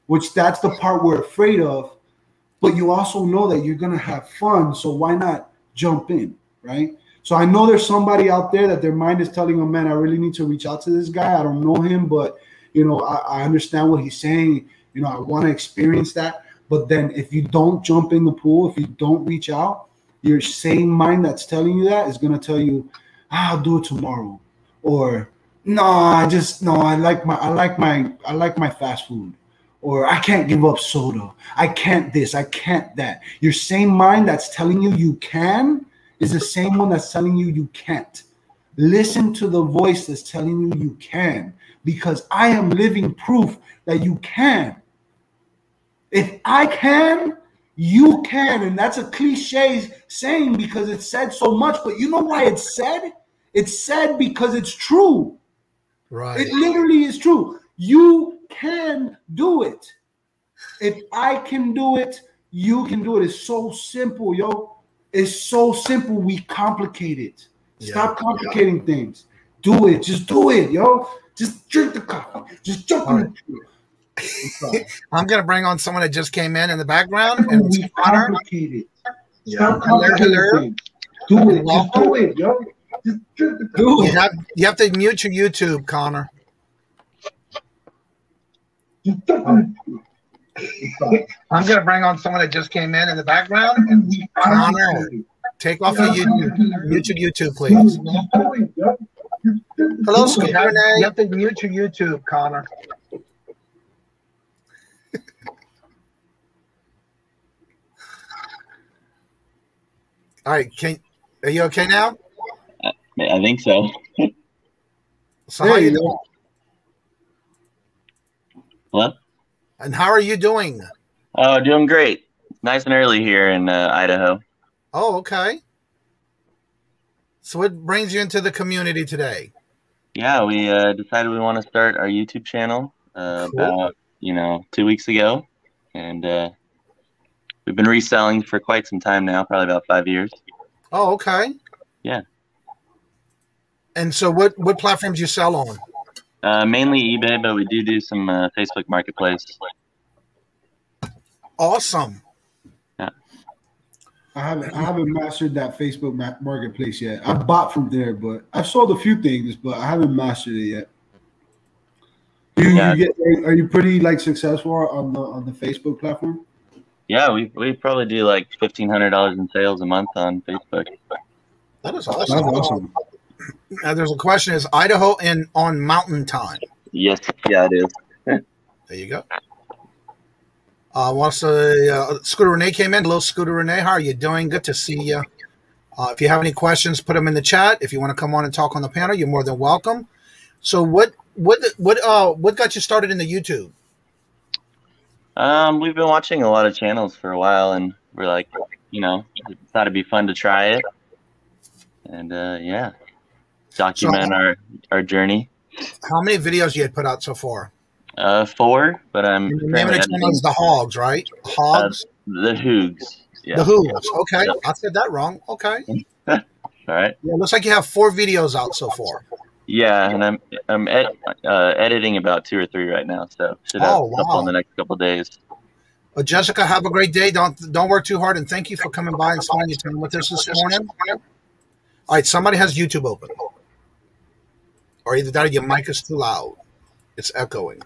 which that's the part we're afraid of. But you also know that you're going to have fun. So why not jump in, right? So I know there's somebody out there that their mind is telling them, man, I really need to reach out to this guy. I don't know him, but, you know, I understand what he's saying. You know, I want to experience that. But then if you don't jump in the pool, if you don't reach out, your same mind that's telling you that is going to tell you, I'll do it tomorrow. Or, I like my fast food. Or I can't give up soda. I can't this. I can't that. Your same mind that's telling you you can is the same one that's telling you you can't. Listen to the voice that's telling you you can, because I am living proof that you can. If I can, you can. And that's a cliche saying because it's said so much, but you know why it's said? It's said because it's true. Right. It literally is true. You can do it. If I can do it, you can do it. It's so simple, yo. It's so simple. We complicate it. Stop complicating things. Do it. Just do it, yo. Just drink the coffee. Just jump in the pool. I'm going to bring on someone that just came in the background. And it's Connor. Stop complicating things. Do it. Just do it, yo. Just drink the coffee. You have to mute your YouTube, Connor. I'm going to bring on someone that just came in the background. And Connor, take off your YouTube. Mute your YouTube, please. Hello, Scooter Renee. You have to mute your YouTube, Connor. All right, are you okay now? I think so. So how are you doing? Hello? And how are you doing? Oh, doing great. Nice and early here in Idaho. Oh, okay. So what brings you into the community today? Yeah, we decided we want to start our YouTube channel about 2 weeks ago. And we've been reselling for quite some time now, probably about 5 years. Oh, okay. Yeah. And so what platforms you sell on? Mainly eBay, but we do some Facebook Marketplace. Awesome. Yeah. I haven't mastered that Facebook Marketplace yet. I bought from there, but I've sold a few things, but I haven't mastered it yet. Are you pretty successful on the Facebook platform? Yeah, we probably do like $1,500 in sales a month on Facebook. That is awesome. That's awesome. Now there's a question: is Idaho on Mountain Time? Yes, yeah, it is. There you go. Scooter Renee came in. Hello, Scooter Renee. How are you doing? Good to see you. If you have any questions, put them in the chat. If you want to come on and talk on the panel, you're more than welcome. So, what got you started in the YouTube? We've been watching a lot of channels for a while, and we're like, thought it'd be fun to try it, and document our journey. How many videos you had put out so far? 4, but I'm. The name of the channel is the Hogs, right? Hogs. The Hoogs. Yeah. The Hoogs. Okay, yep. I said that wrong. Okay. All right. Yeah, looks like you have 4 videos out so far. Yeah, and I'm editing about 2 or 3 right now, so should have a couple in the next couple of days. Well, Jessica, have a great day. Don't work too hard, and thank you for coming by and spending your time with us this morning. All right, somebody has YouTube open, or either that or your mic is too loud. It's echoing.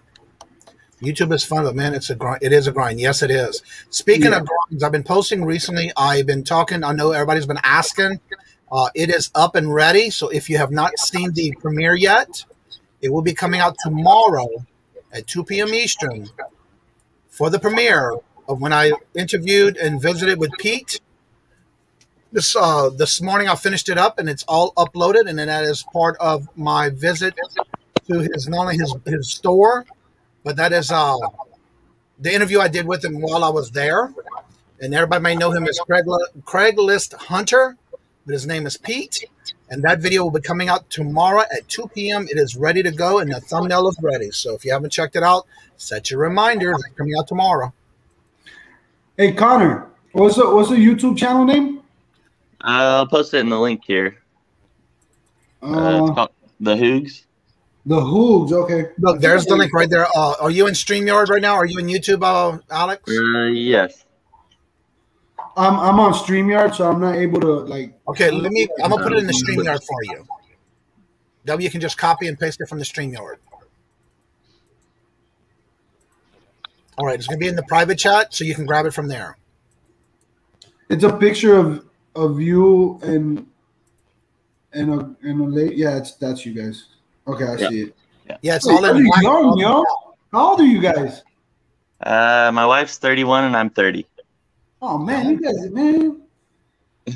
YouTube is fun, but man, it's a grind. It is a grind. Yes, it is. Speaking of grinds, I've been posting recently. I've been talking. I know everybody's been asking. It is up and ready. So if you have not seen the premiere yet, it will be coming out tomorrow at 2 p.m. Eastern for the premiere of when I interviewed and visited with Pete. This morning I finished it up and it's all uploaded, and then that is part of my visit to his not only his store, but that is the interview I did with him while I was there. And everybody may know him as Craigslist Hunter, but his name is Pete. And that video will be coming out tomorrow at 2 p.m. It is ready to go, and the thumbnail is ready. So if you haven't checked it out, set your reminder. It's coming out tomorrow. Hey, Connor, what's the YouTube channel name? I'll post it in the link here. It's called The Hoogs. The Hoogs, okay. Look, there's the link right there. Are you in StreamYard right now? Are you in YouTube, Alex? Yes. I'm on StreamYard, so I'm not able to like. Okay, I'm gonna put it in the StreamYard for you. That way you can just copy and paste it from the StreamYard. All right, it's gonna be in the private chat, so you can grab it from there. It's a picture of you and a lady. Yeah, that's you guys. Okay, I see it. Yeah, it's all in black. Young, yo. How old are you guys? My wife's 31 and I'm 30. Oh man, you guys, man.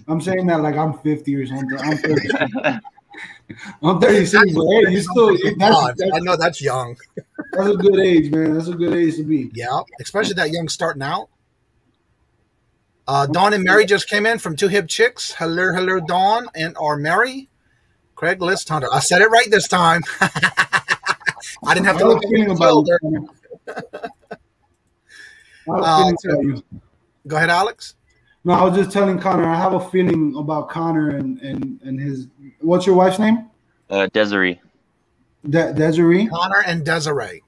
I'm saying that like I'm 50 or something. I'm 30. I'm 36, but hey, you still. I know that's young. That's a good age, man. That's a good age to be. Yeah, especially that young starting out. Dawn and Mary just came in from Two Hip Chicks. Hello, Dawn and our Mary. Craigslist Hunter. I said it right this time. I didn't have to look at Go ahead, Alex. No, I was just telling Connor. I have a feeling about Connor and his. What's your wife's name? Desiree. Desiree. Connor and Desiree.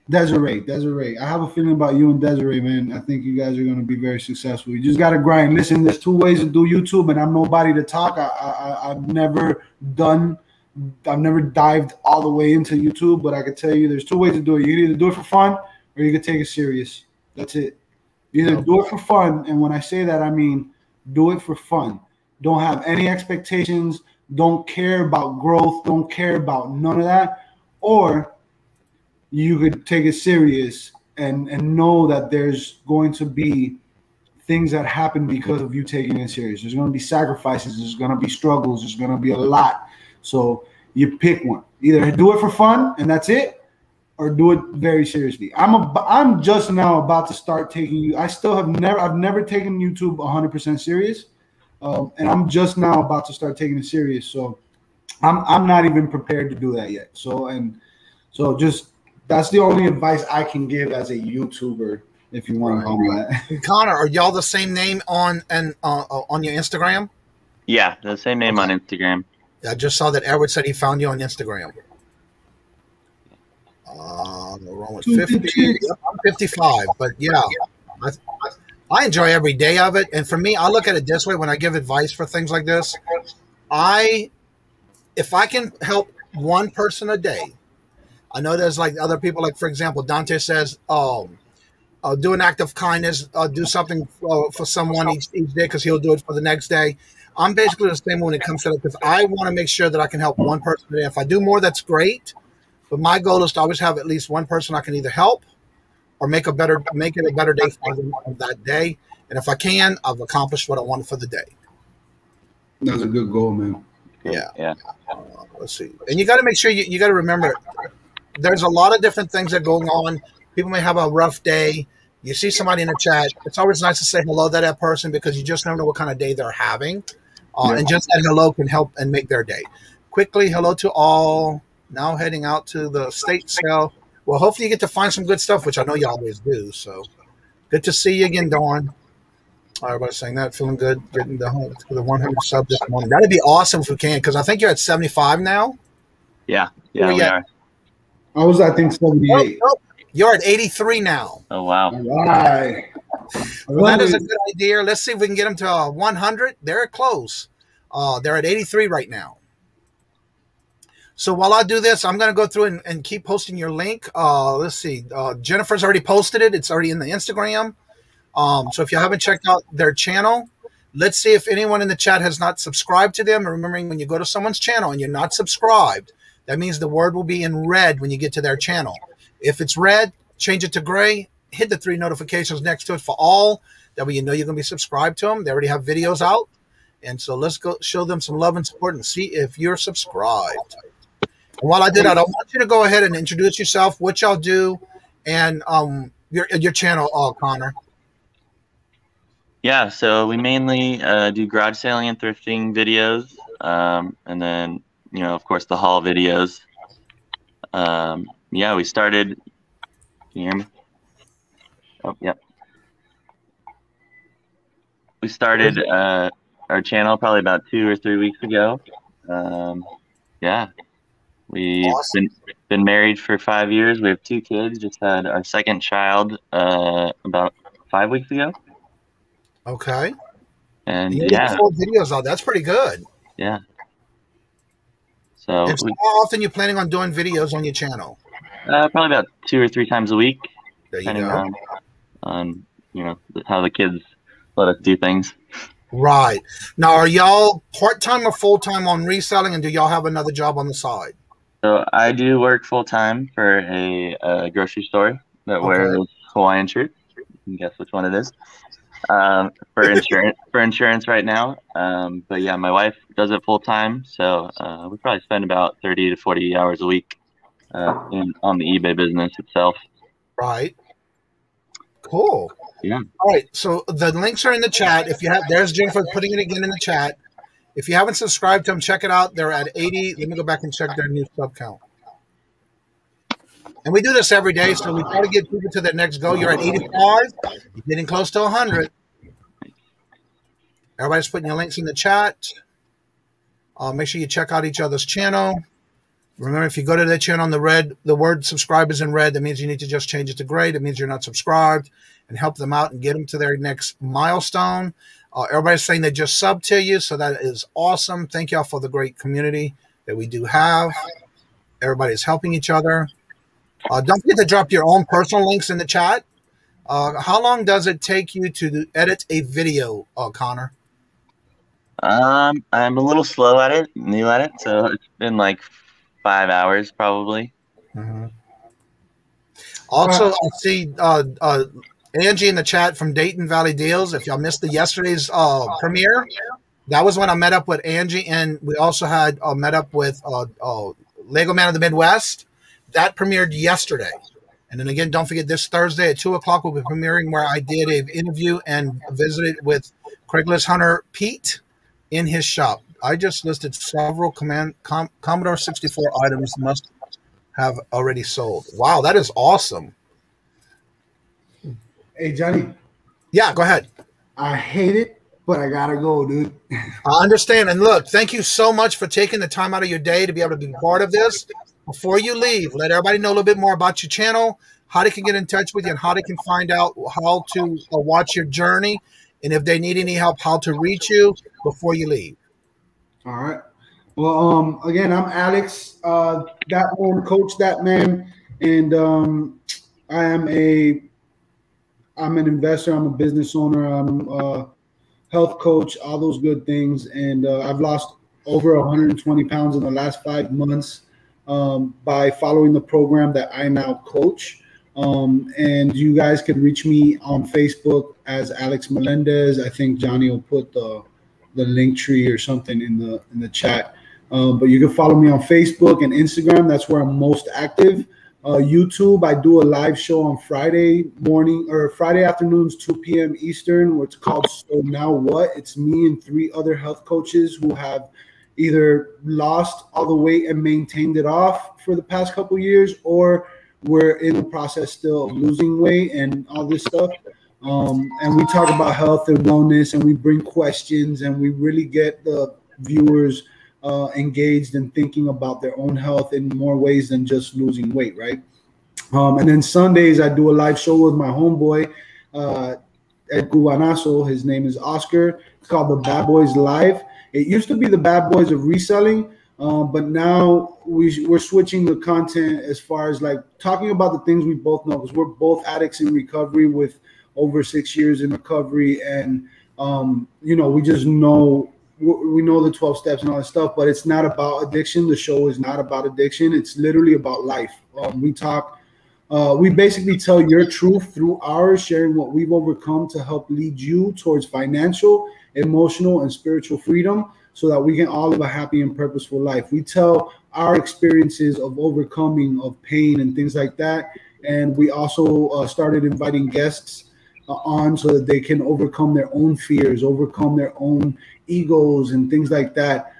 Desiree. I have a feeling about you and Desiree, man. I think you guys are going to be very successful. You just got to grind. Listen, there's two ways to do YouTube, and I'm nobody to talk. I've never dived all the way into YouTube, but I can tell you there's two ways to do it. You can either do it for fun or you can take it serious. That's it. You either do it for fun, and when I say that, I mean do it for fun. Don't have any expectations. Don't care about growth. Don't care about none of that. Or you could take it serious and know that there's going to be things that happen because of you taking it serious. There's going to be sacrifices. There's going to be struggles. There's going to be a lot. So you pick one. Either do it for fun and that's it, or do it very seriously. I'm just now about to start taking you. I've never taken YouTube 100% serious, and I'm just now about to start taking it serious. So I'm not even prepared to do that yet. So just that's the only advice I can give as a YouTuber, if you want to call me that. Connor, are y'all the same name on your Instagram? Yeah, the same name on Instagram. I just saw that Edward said he found you on Instagram. Wrong with 50. I'm 55, but yeah, I enjoy every day of it. And for me, I look at it this way when I give advice for things like this. If I can help one person a day, I know there's like other people, like for example, Dante says, do an act of kindness, do something for someone each day because he'll do it for the next day. I'm basically the same when it comes to that because I want to make sure that I can help one person a day. If I do more, that's great. But my goal is to always have at least one person I can either help or make it a better day for them on that day. And if I can, I've accomplished what I wanted for the day. That's a good goal, man. Yeah. Let's see. And you got to make sure you got to remember there's a lot of different things that are going on. People may have a rough day. You see somebody in the chat. It's always nice to say hello to that person because you just never know what kind of day they're having. And just that hello can help and make their day. Quickly, hello to all. Now heading out to the state sale. Well, hopefully you get to find some good stuff, which I know you always do. So good to see you again, Dawn. Everybody's saying that. Feeling good. Getting the 100 sub this morning. That'd be awesome if we can, because I think you're at 75 now. Yeah, we are. I was, I think, 78. Nope. You're at 83 now. Oh, wow. All right. Well, that is a good idea. Let's see if we can get them to 100. They're close. They're at 83 right now. So while I do this, I'm going to go through and keep posting your link. Let's see. Jennifer's already posted it. It's already in the Instagram. So if you haven't checked out their channel, let's see if anyone in the chat has not subscribed to them. And remembering when you go to someone's channel and you're not subscribed, that means the word will be in red when you get to their channel. If it's red, change it to gray. Hit the 3 notifications next to it for all. That way you know you're going to be subscribed to them. They already have videos out. And so let's go show them some love and support and see if you're subscribed. While I do that, I want you to go ahead and introduce yourself, what y'all do, and your channel, Connor. Yeah, so we mainly do garage selling and thrifting videos, and then, you know, of course, the haul videos. Yeah, we started. Can you hear me? Oh, yep. We started our channel probably about 2 or 3 weeks ago. Yeah, we've been married for 5 years. We have 2 kids. Just had our second child about 5 weeks ago. Okay. And you yeah, 4 videos out. That's pretty good. Yeah. So, how often you planning on doing videos on your channel? Probably about 2 or 3 times a week. There you depending on you know how the kids let us do things. Right. Now, are y'all part-time or full-time on reselling, and do y'all have another job on the side? So I do work full-time for a grocery store that wears Hawaiian shirts. You can guess which one it is. For insurance right now. But yeah, my wife does it full-time, so we probably spend about 30 to 40 hours a week on the eBay business itself. Right. Cool. Yeah. All right. So the links are in the chat. If you have, there's Jennifer putting it again in the chat. If you haven't subscribed to them, check it out. They're at 80. Let me go back and check their new sub count. And we do this every day, so we try to get people to their next goal. You're at 85. You're getting close to 100. Everybody's putting your links in the chat. Make sure you check out each other's channel. Remember, if you go to their channel on the word subscribe is in red. That means you need to just change it to gray. That means you're not subscribed, and help them out and get them to their next milestone. Everybody's saying they just subbed to you, so that is awesome. Thank y'all for the great community that we do have. Everybody's helping each other. Don't forget to drop your own personal links in the chat. How long does it take you to edit a video, Connor? I'm a little slow at it, new at it, so it's been like 5 hours probably. Mm-hmm. Also, I see Angie in the chat from Dayton Valley Deals. If y'all missed yesterday's premiere, that was when I met up with Angie, and we also had met up with Lego Man of the Midwest. That premiered yesterday. And then again, don't forget this Thursday at 2 o'clock we'll be premiering, where I did an interview and visited with Craigslist hunter Pete in his shop. I just listed several Commodore 64 items must have already sold. Wow, that is awesome. Hey, Johnny. Yeah, go ahead. I hate it, but I gotta go, dude. I understand. And look, thank you so much for taking the time out of your day to be able to be part of this. Before you leave, let everybody know a little bit more about your channel, how they can get in touch with you, and how they can find out how to watch your journey, and if they need any help, how to reach you before you leave. All right. Well, again, I'm Alex, that man, coach that man, and I'm an investor. I'm a business owner. I'm a health coach, all those good things, and I've lost over 120 pounds in the last 5 months. By following the program that I now coach. And you guys can reach me on Facebook as Alex Melendez. I think Johnny will put the link tree or something in the chat. But you can follow me on Facebook and Instagram. That's where I'm most active. YouTube, I do a live show on Friday morning or Friday afternoons, 2 p.m. Eastern, what's called So Now What? It's me and 3 other health coaches who have either lost all the weight and maintained it off for the past couple years, or we're in the process still of losing weight and all this stuff. And we talk about health and wellness, and we bring questions, and we really get the viewers engaged and thinking about their own health in more ways than just losing weight, right? And then Sundays, I do a live show with my homeboy at Cubanazo. His name is Oscar. It's called The Bad Boys Live. It used to be the Bad Boys of Reselling, but now we're switching the content as far as like talking about the things we both know, because we're both addicts in recovery with over 6 years in recovery. And, we just know, we know the 12 steps and all that stuff, but it's not about addiction. The show is not about addiction. It's literally about life. We basically tell your truth through ours, sharing what we've overcome to help lead you towards financial, emotional, and spiritual freedom, so that we can all live a happy and purposeful life. We tell our experiences of overcoming of pain and things like that. And we also started inviting guests on so that they can overcome their own fears, overcome their own egos and things like that,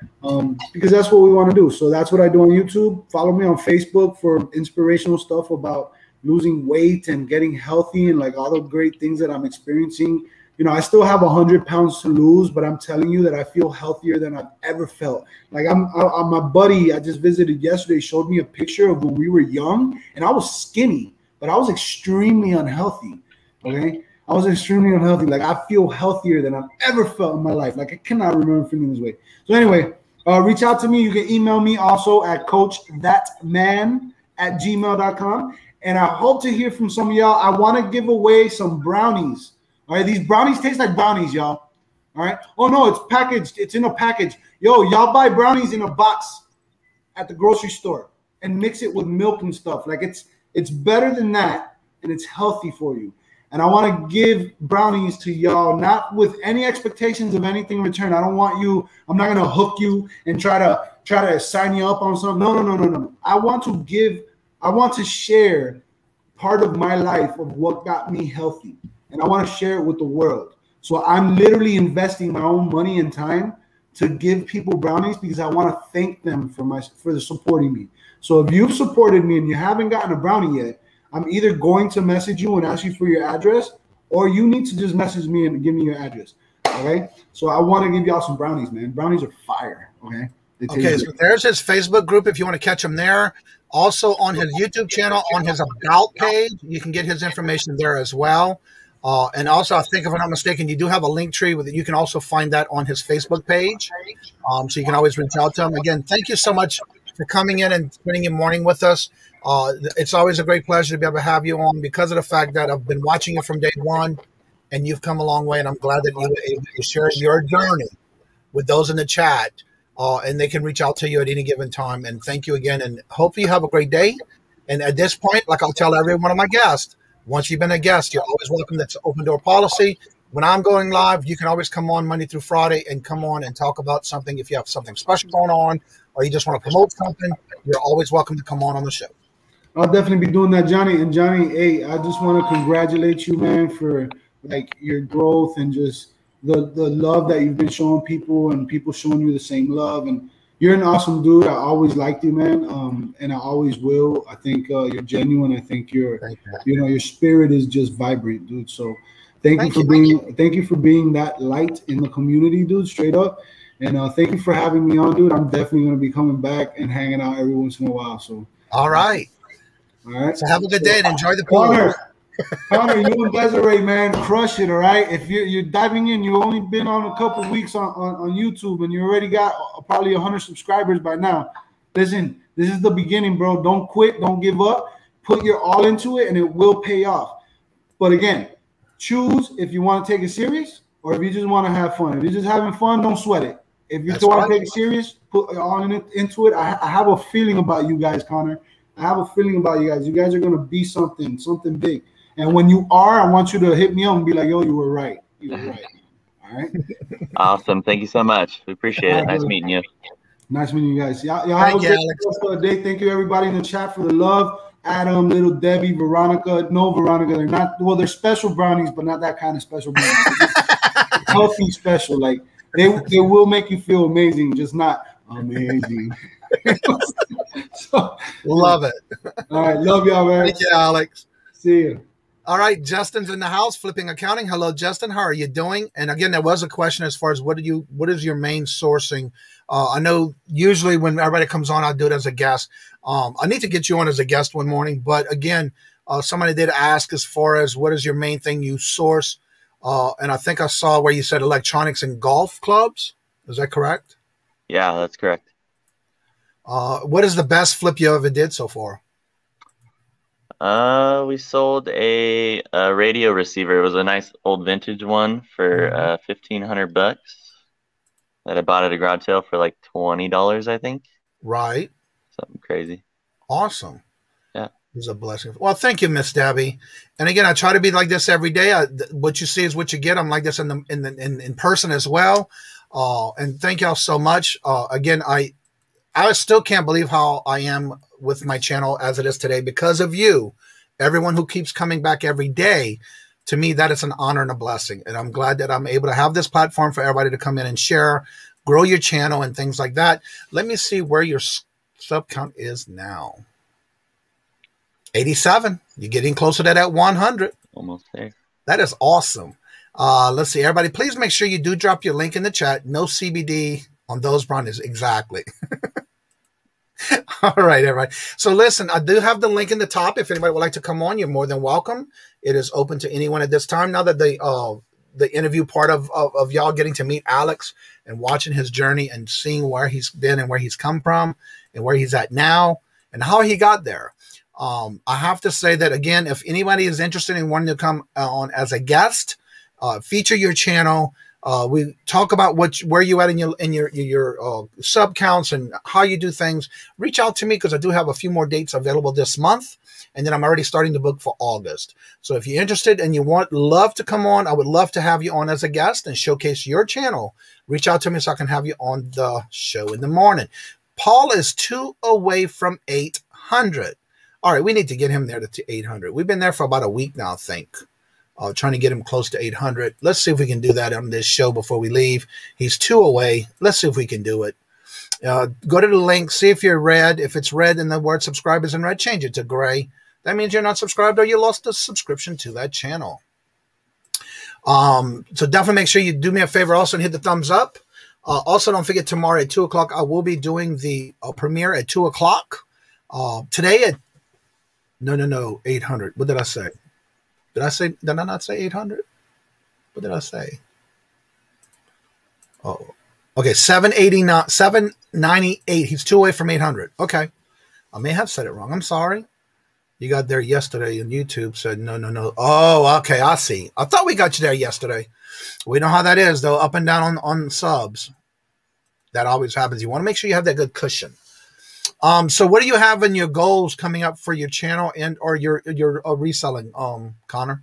because that's what we want to do. So that's what I do on YouTube. Follow me on Facebook for inspirational stuff about losing weight and getting healthy and like all the great things that I'm experiencing. You know, I still have 100 pounds to lose, but I'm telling you that I feel healthier than I've ever felt. Like my buddy I just visited yesterday showed me a picture of when we were young, and I was skinny, but I was extremely unhealthy. Okay, I was extremely unhealthy. Like I feel healthier than I've ever felt in my life. Like I cannot remember feeling this way. So anyway, reach out to me. You can email me also at coachthatman@gmail.com. And I hope to hear from some of y'all. I want to give away some brownies. All right, these brownies taste like brownies, y'all. All right. Oh no, it's packaged. It's in a package. Yo, y'all buy brownies in a box at the grocery store and mix it with milk and stuff. Like it's better than that, and it's healthy for you. And I want to give brownies to y'all, not with any expectations of anything in return. I don't want you. I'm not gonna hook you and try to sign you up on something. No. I want to share part of my life of what got me healthy, and I want to share it with the world. So I'm literally investing my own money and time to give people brownies because I want to thank them for the supporting me. So if you've supported me and you haven't gotten a brownie yet, I'm either going to message you and ask you for your address, or you need to just message me and give me your address. Okay? So I want to give y'all some brownies, man. Brownies are fire. Okay? Okay, so there's his Facebook group if you want to catch him there. Also on his YouTube channel, on his About page, you can get his information there as well. And also, I think if I'm not mistaken, you do have a link tree with it. You can also find that on his Facebook page. So you can always reach out to him. Again, thank you so much for coming in and spending your morning with us. It's always a great pleasure to be able to have you on because of the fact that I've been watching you from day one and you've come a long way. And I'm glad that you were able to share your journey with those in the chat. And they can reach out to you at any given time. And thank you again. And hopefully you have a great day. And at this point, like I'll tell every one of my guests, once you've been a guest, you're always welcome. That's open door policy. When I'm going live, you can always come on Monday through Friday and come on and talk about something. If you have something special going on or you just want to promote something, you're always welcome to come on the show. I'll definitely be doing that, Johnny. And Johnny, hey, I just want to congratulate you, man, for like your growth and just the love that you've been showing people and people showing you the same love. And you're an awesome dude. I always liked you, man, and I always will. I think you're genuine. I think your spirit is just vibrant, dude. So thank you for being that light in the community, dude. Straight up, and thank you for having me on, dude. I'm definitely gonna be coming back and hanging out every once in a while. So all right. So have a good day and enjoy the pool. Connor, you and Desiree, man, crush it, all right? If you're diving in, you've only been on a couple weeks on YouTube, and you already got probably 100 subscribers by now. Listen, this is the beginning, bro. Don't quit. Don't give up. Put your all into it, and it will pay off. But again, choose if you want to take it serious or if you just want to have fun. If you're just having fun, don't sweat it. If you still want to take it serious, put all into it. I have a feeling about you guys, Connor. I have a feeling about you guys. You guys are going to be something big. And when you are, I want you to hit me up and be like, yo, you were right. You were right. All right? Awesome. Thank you so much. We appreciate it. Nice meeting you. Nice meeting you guys. Y'all have a good day. Thank you, everybody in the chat, for the love. Adam, Little Debbie, Veronica. No, Veronica, they're not. Well, they're special brownies, but not that kind of special brownies. Healthy special. Like, they will make you feel amazing, just not amazing. So, love it. All right. Love y'all, man. Thank you, Alex. See you. All right, Justin's in the house, Flipping Accounting. Hello, Justin. How are you doing? And again, there was a question as far as what is your main sourcing? I know usually when everybody comes on, I do it as a guest. I need to get you on as a guest one morning, but again, somebody did ask as far as what is your main thing you source? And I think I saw where you said electronics and golf clubs. Is that correct? Yeah, that's correct. What is the best flip you ever did so far? We sold a radio receiver. It was a nice old vintage one for $1,500 that I bought at a garage sale for like $20, I think. Right. Something crazy. Awesome. Yeah. It was a blessing. Well, thank you, Miss Debbie. And again, I try to be like this every day. What you see is what you get. I'm like this in person as well. And thank y'all so much. Again, I I still can't believe how I am with my channel as it is today because of you. Everyone who keeps coming back every day. To me, that is an honor and a blessing. And I'm glad that I'm able to have this platform for everybody to come in and share, grow your channel and things like that. Let me see where your sub count is now. 87. You're getting closer to that 100. Almost there. That is awesome. Let's see, everybody, please make sure you do drop your link in the chat. No CBD on those brownies. Exactly. All right, everybody. So listen, I do have the link in the top. If anybody would like to come on, you're more than welcome. It is open to anyone at this time. Now that the interview part of y'all getting to meet Alex and watching his journey and seeing where he's been and where he's come from and where he's at now and how he got there. I have to say that, again, if anybody is interested in wanting to come on as a guest, feature your channel. We talk about where you at in your sub counts and how you do things. Reach out to me because I do have a few more dates available this month, and then I'm already starting to book for August. So if you're interested and you love to come on, I would love to have you on as a guest and showcase your channel. Reach out to me so I can have you on the show in the morning. Paul is 2 away from 800. All right, we need to get him there to 800. We've been there for about a week now, I think. Trying to get him close to 800. Let's see if we can do that on this show before we leave. He's 2 away. Let's see if we can do it. Go to the link. See if you're red. If it's red and the word subscribe is in red, change it to gray. That means you're not subscribed or you lost a subscription to that channel. So definitely make sure you do me a favor also and hit the thumbs up. Also, don't forget tomorrow at 2 o'clock, I will be doing the premiere at 2 o'clock. Today at, no, 800. What did I say? Did I not say 800? What did I say? Oh, okay. 798. He's 2 away from 800. Okay. I may have said it wrong. I'm sorry. You got there yesterday and YouTube said no. Oh, okay. I see. I thought we got you there yesterday. We know how that is though. Up and down on subs. That always happens. You want to make sure you have that good cushion. So what do you have in your goals coming up for your channel and or your reselling, Connor?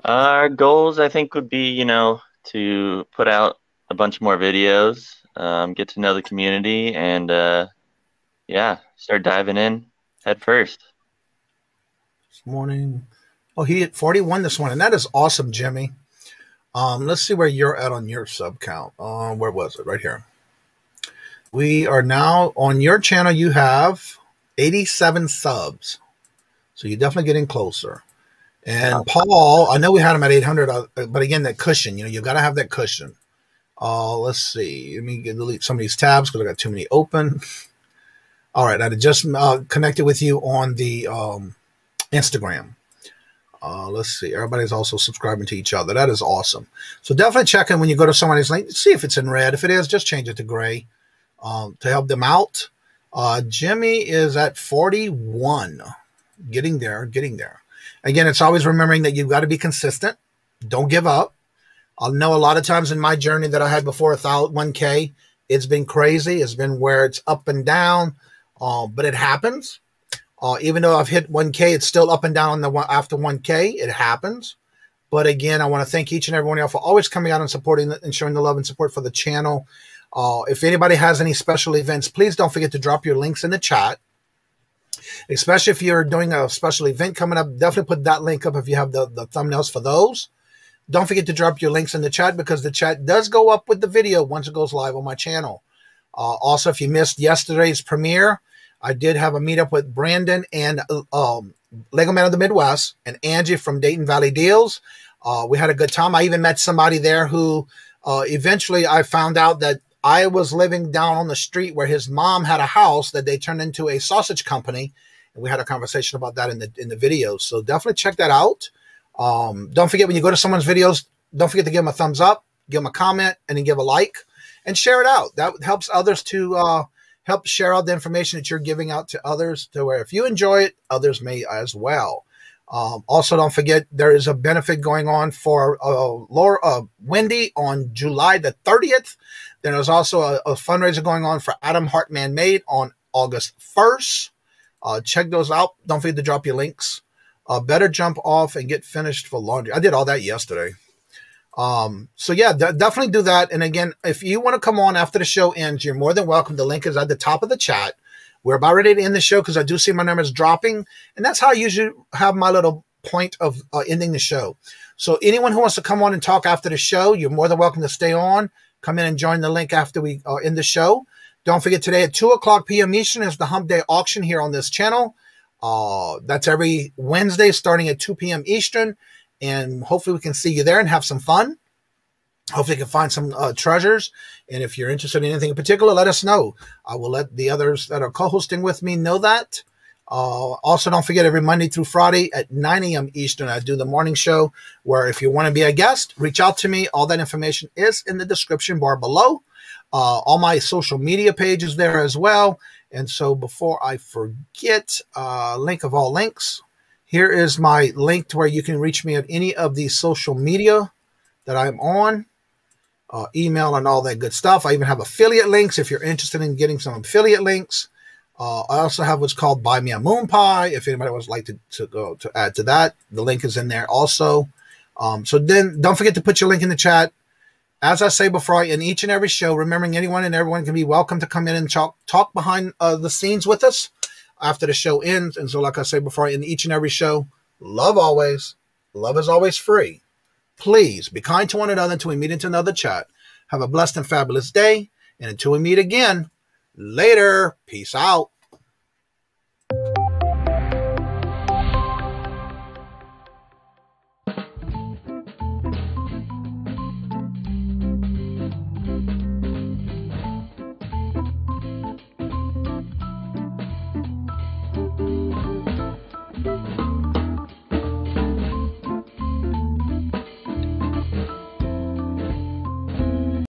Our goals, I think, would be, to put out a bunch more videos, get to know the community, and start diving in head first. This morning, he hit 41 this morning. That is awesome, Jimmy. Let's see where you're at on your sub count. Where was it? Right here. We are now on your channel. You have 87 subs. So you're definitely getting closer. And Paul, I know we had him at 800, but again, that cushion, you got to have that cushion. Let's see. Let me delete some of these tabs because I got too many open. All right. I just connected with you on the Instagram. Let's see. Everybody's also subscribing to each other. That is awesome. So definitely check in when you go to somebody's link. See if it's in red. If it is, just change it to gray. To help them out. Jimmy is at 41. Getting there. Again, it's always remembering that you've got to be consistent. Don't give up. I know a lot of times in my journey that I had before 1K, it's been crazy. It's been where it's up and down, but it happens. Even though I've hit 1K, it's still up and down after 1K. It happens. But again, I want to thank each and every one of y'all for always coming out and supporting and showing the love and support for the channel. If anybody has any special events, please don't forget to drop your links in the chat. Especially if you're doing a special event coming up, definitely put that link up if you have the thumbnails for those. Don't forget to drop your links in the chat because the chat does go up with the video once it goes live on my channel. Also, if you missed yesterday's premiere, I did have a meetup with Brandon and Lego Man of the Midwest and Angie from Dayton Valley Deals. We had a good time. I even met somebody there who eventually I found out that I was living down on the street where his mom had a house that they turned into a sausage company. And we had a conversation about that in the video. So definitely check that out. Don't forget when you go to someone's videos, don't forget to give them a thumbs up, give them a comment, and then give a like and share it out. That helps others to help share out the information that you're giving out to others to where if you enjoy it, others may as well. Also, don't forget there is a benefit going on for Wendy on July the 30th. Then there's also a fundraiser going on for Adam Hartman Made on August 1st. Check those out. Don't forget to drop your links. Better jump off and get finished for laundry. I did all that yesterday. So yeah, definitely do that. And again, if you want to come on after the show ends, you're more than welcome. The link is at the top of the chat. We're about ready to end the show because I do see my numbers dropping. And that's how I usually have my little point of ending the show. So anyone who wants to come on and talk after the show, you're more than welcome to stay on. Come in and join the link after we end the show. Don't forget, today at 2:00 p.m. Eastern is the Hump Day auction here on this channel. That's every Wednesday starting at 2 p.m. Eastern. And hopefully we can see you there and have some fun. Hopefully you can find some treasures. And if you're interested in anything in particular, let us know. I will let the others that are co-hosting with me know that. Also, don't forget, every Monday through Friday at 9 a.m. Eastern, I do the morning show where if you want to be a guest, reach out to me. All that information is in the description bar below. All my social media pages there as well. And so before I forget, link of all links, here is my link to where you can reach me at any of these social media that I'm on, email and all that good stuff. I even have affiliate links if you're interested in getting some affiliate links. I also have what's called Buy Me a Moon Pie. If anybody would like to go to add to that, the link is in there also. So then don't forget to put your link in the chat. As I say before, in each and every show, remembering anyone and everyone can be welcome to come in and talk behind the scenes with us after the show ends. And so, like I say before, in each and every show, love always. Love is always free. Please be kind to one another until we meet into another chat. Have a blessed and fabulous day. And until we meet again, later. Peace out.